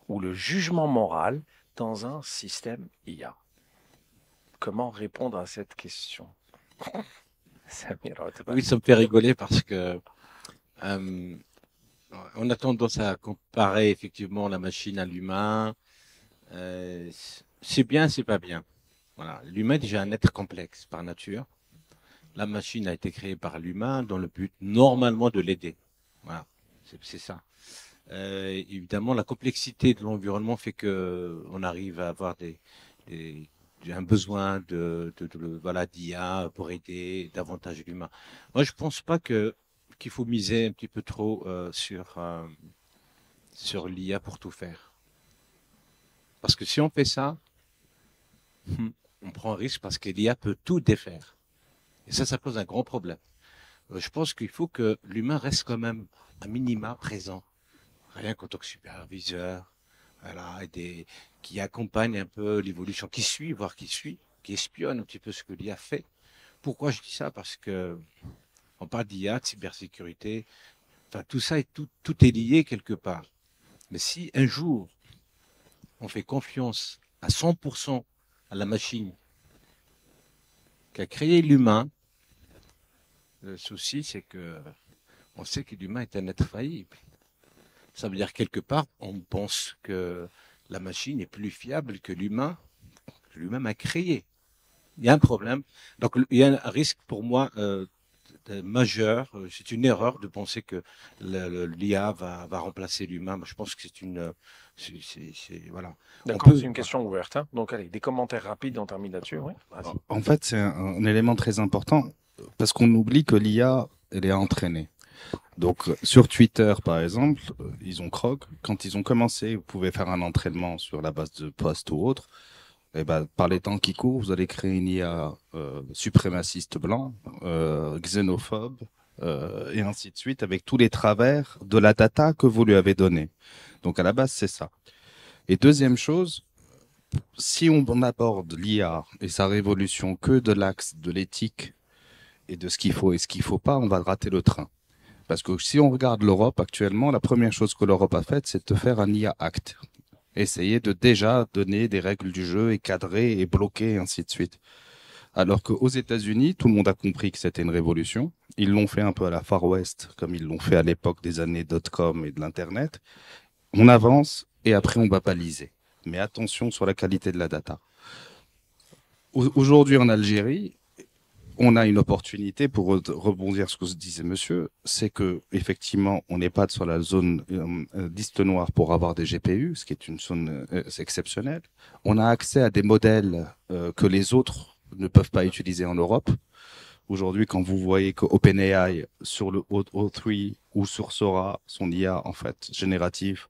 ou le jugement moral dans un système IA? Comment répondre à cette question? Oui, ça me fait rigoler parce que on a tendance à comparer effectivement la machine à l'humain. C'est bien, c'est pas bien. Voilà. L'humain est déjà un être complexe par nature. La machine a été créée par l'humain dans le but normalement de l'aider. Voilà, c'est ça. Évidemment, la complexité de l'environnement fait que on arrive à avoir un besoin d'IA pour aider davantage l'humain. Moi, je pense pas qu'il faut miser un petit peu trop sur l'IA pour tout faire. Parce que si on fait ça, on prend un risque parce que l'IA peut tout défaire. Et ça pose un grand problème. Je pense qu'il faut que l'humain reste quand même à minima présent. Rien qu'en tant que superviseur, voilà, qui accompagne un peu l'évolution, qui espionne un petit peu ce que l'IA fait. Pourquoi je dis ça? Parce que on parle d'IA, de cybersécurité, enfin tout ça, tout est lié quelque part. Mais si un jour on fait confiance à 100% à la machine qui a créé l'humain, le souci c'est que on sait que l'humain est un être faillible. Ça veut dire quelque part, on pense que la machine est plus fiable que l'humain a créé. Il y a un problème. Donc, il y a un risque pour moi majeur. C'est une erreur de penser que l'IA va remplacer l'humain. Je pense que voilà. D'accord, c'est une question ouverte. Hein. Donc, allez, des commentaires rapides, on termine là-dessus. Oui, en fait, c'est un élément très important parce qu'on oublie que l'IA, elle est entraînée. Donc, sur Twitter, par exemple, ils ont Krog. Quand ils ont commencé, vous pouvez faire un entraînement sur la base de posts ou autre. Et ben, par les temps qui courent, vous allez créer une IA suprémaciste blanc, xénophobe, et ainsi de suite, avec tous les travers de la data que vous lui avez donnée. Donc, à la base, c'est ça. Et deuxième chose, si on aborde l'IA et sa révolution que de l'axe de l'éthique et de ce qu'il faut et ce qu'il ne faut pas, on va rater le train. Parce que si on regarde l'Europe actuellement, la première chose que l'Europe a faite, c'est de faire un IA Act. Essayer de déjà donner des règles du jeu et cadrer et bloquer et ainsi de suite. Alors qu'aux États-Unis, tout le monde a compris que c'était une révolution. Ils l'ont fait un peu à la Far West, comme ils l'ont fait à l'époque des années .com et de l'Internet. On avance et après on va baliser. mais attention sur la qualité de la data. Aujourd'hui en Algérie, on a une opportunité pour rebondir sur ce que disait monsieur, c'est que effectivement, on n'est pas sur la zone liste noire pour avoir des GPU, ce qui est une zone exceptionnelle. On a accès à des modèles que les autres ne peuvent pas utiliser en Europe. Aujourd'hui, quand vous voyez que OpenAI sur le O3 ou sur Sora, son IA en fait générative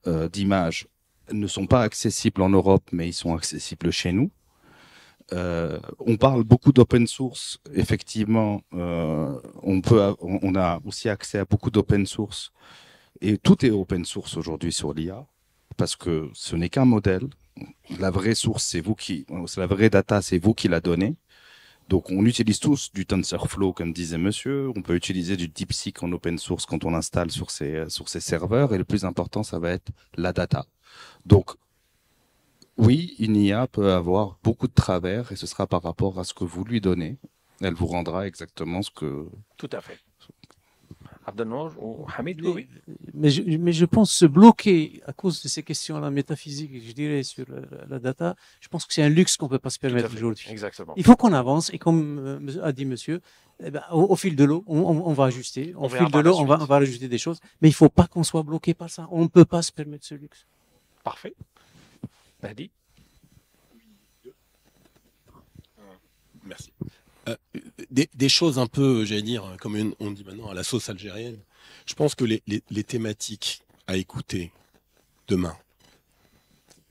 d'images, ne sont pas accessibles en Europe, mais ils sont accessibles chez nous. On parle beaucoup d'open source. Effectivement, on a aussi accès à beaucoup d'open source. Et tout est open source aujourd'hui sur l'IA, parce que ce n'est qu'un modèle. La vraie source, c'est la vraie data, c'est vous qui la donnez. Donc, on utilise tous du TensorFlow, comme disait monsieur. On peut utiliser du DeepSeek en open source quand on l'installe sur ses serveurs. Et le plus important, ça va être la data. Donc, oui, une IA peut avoir beaucoup de travers et ce sera par rapport à ce que vous lui donnez. Elle vous rendra exactement ce que... Tout à fait. Abdelnour ou Hamid, oui. Mais je pense se bloquer à cause de ces questions-là métaphysiques, je dirais, sur la data, je pense que c'est un luxe qu'on ne peut pas se permettre aujourd'hui. Exactement. Il faut qu'on avance et comme a dit monsieur, eh ben, au fil de l'eau, on va ajuster. Au fil de l'eau, on va rajouter des choses. Mais il ne faut pas qu'on soit bloqué par ça. On ne peut pas se permettre ce luxe. Parfait. Mahdi. Merci. Des choses un peu, j'allais dire, comme on dit maintenant, à la sauce algérienne. Je pense que les thématiques à écouter demain,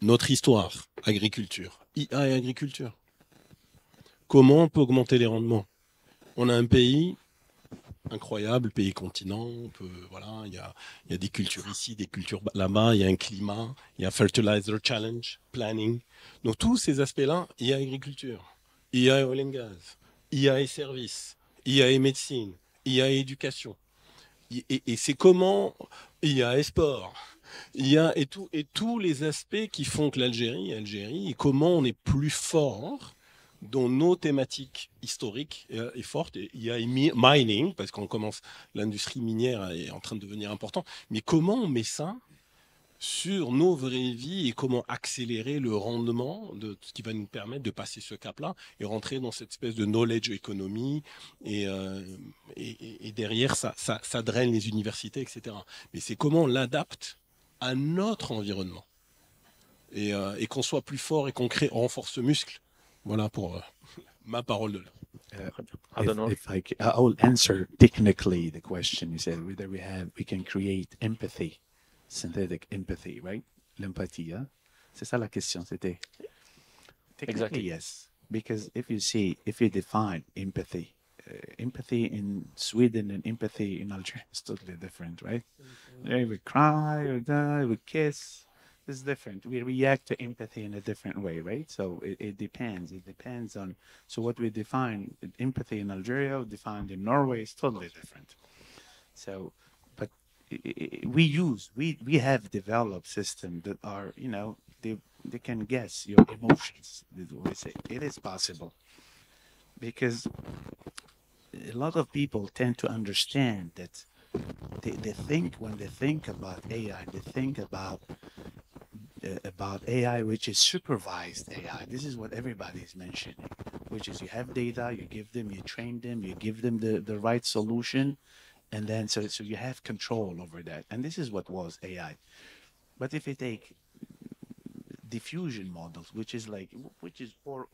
notre histoire, agriculture, IA et agriculture. Comment on peut augmenter les rendements? On a un pays incroyable, pays continent, voilà, il y a des cultures ici, des cultures là-bas, il y a un climat, il y a fertilizer challenge, planning. Donc tous ces aspects-là, IA agriculture, IA et oil and gas, IA et services, IA et médecine, IA et éducation. Et c'est comment IA et sport, IA et tous les aspects qui font que l'Algérie, et comment on est plus fort dans nos thématiques historiques est forte. Il y a mining, parce qu'on commence, l'industrie minière est en train de devenir importante, mais comment on met ça sur nos vraies vies et comment accélérer le rendement de ce qui va nous permettre de passer ce cap-là et rentrer dans cette espèce de knowledge economy et derrière ça draine les universités, etc. Mais c'est comment on l'adapte à notre environnement et qu'on soit plus fort et qu'on renforce ce muscle. Voilà pour ma parole de là. I will answer technically the question. You said whether we can create empathy, synthetic empathy, right? L'empathie, hein? C'est ça la question. C'était technically yes, because if you define empathy, empathy in Sweden and empathy in Algeria is totally different, right? There we cry or die, we kiss. It's different. We react to empathy in a different way, right? So it depends. It depends on. So what we define empathy in Algeria, defined in Norway, is totally different. So, but we have developed systems that are, they can guess your emotions. We say it is possible because a lot of people tend to understand that they think when they think about AI, they think about AI, which is supervised AI. This is what everybody is mentioning, which is you have data, you give them, you train them, you give them the right solution, and then so you have control over that. And this is what was AI. But if you take diffusion models, which is or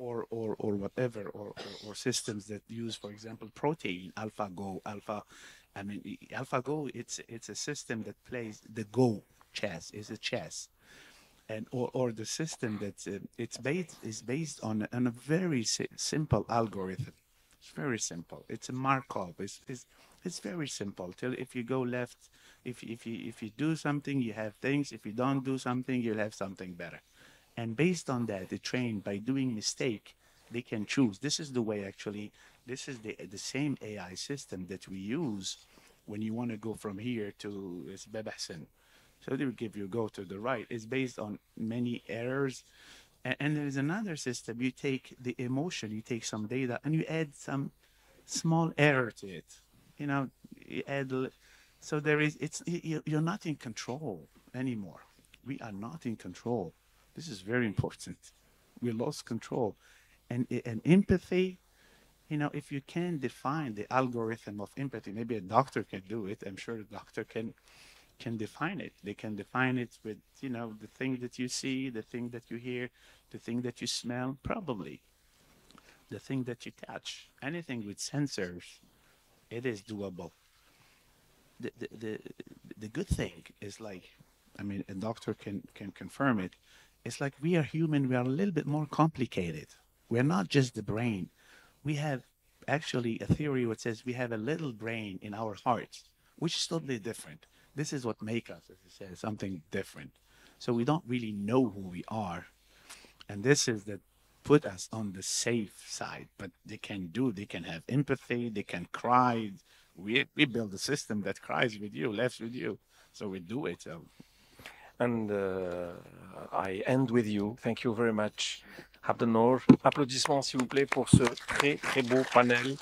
whatever, or systems that use, for example, protein, AlphaGo, AlphaGo, it's a system that plays the Go chess, is a chess. And or the system that is based on a very simple algorithm. It's very simple. It's a Markov. It's very simple. Till if you go left, if you do something, you have things. If you don't do something, you'll have something better. And based on that, they train by doing mistake. They can choose. This is the way actually. This is the same AI system that we use when you want to go from here to Bebahsen. So they will give you go to the right. It's based on many errors. And there's another system. You take the emotion, you take some data, and you add some small error to it. You add. So you're not in control anymore. We are not in control. This is very important. We lost control. And empathy, you know, if you can define the algorithm of empathy, maybe a doctor can do it. I'm sure a doctor can define it. They can define it with, you know, the thing that you see, the thing that you hear, the thing that you smell, probably the thing that you touch, anything with sensors, it is doable. The good thing is, like, I mean, a doctor can confirm it. It's like we are human. We are a little bit more complicated. We're not just the brain. We have actually a theory which says we have a little brain in our hearts, which is totally different. This is what makes us, as I said, something different. So we don't really know who we are. And this is that put us on the safe side. But they can have empathy, they can cry. We build a system that cries with you, laughs with you. So we do it. And I end with you. Thank you very much. Abdel Nour. Applaudissements, s'il vous plaît, pour ce très, très beau panel.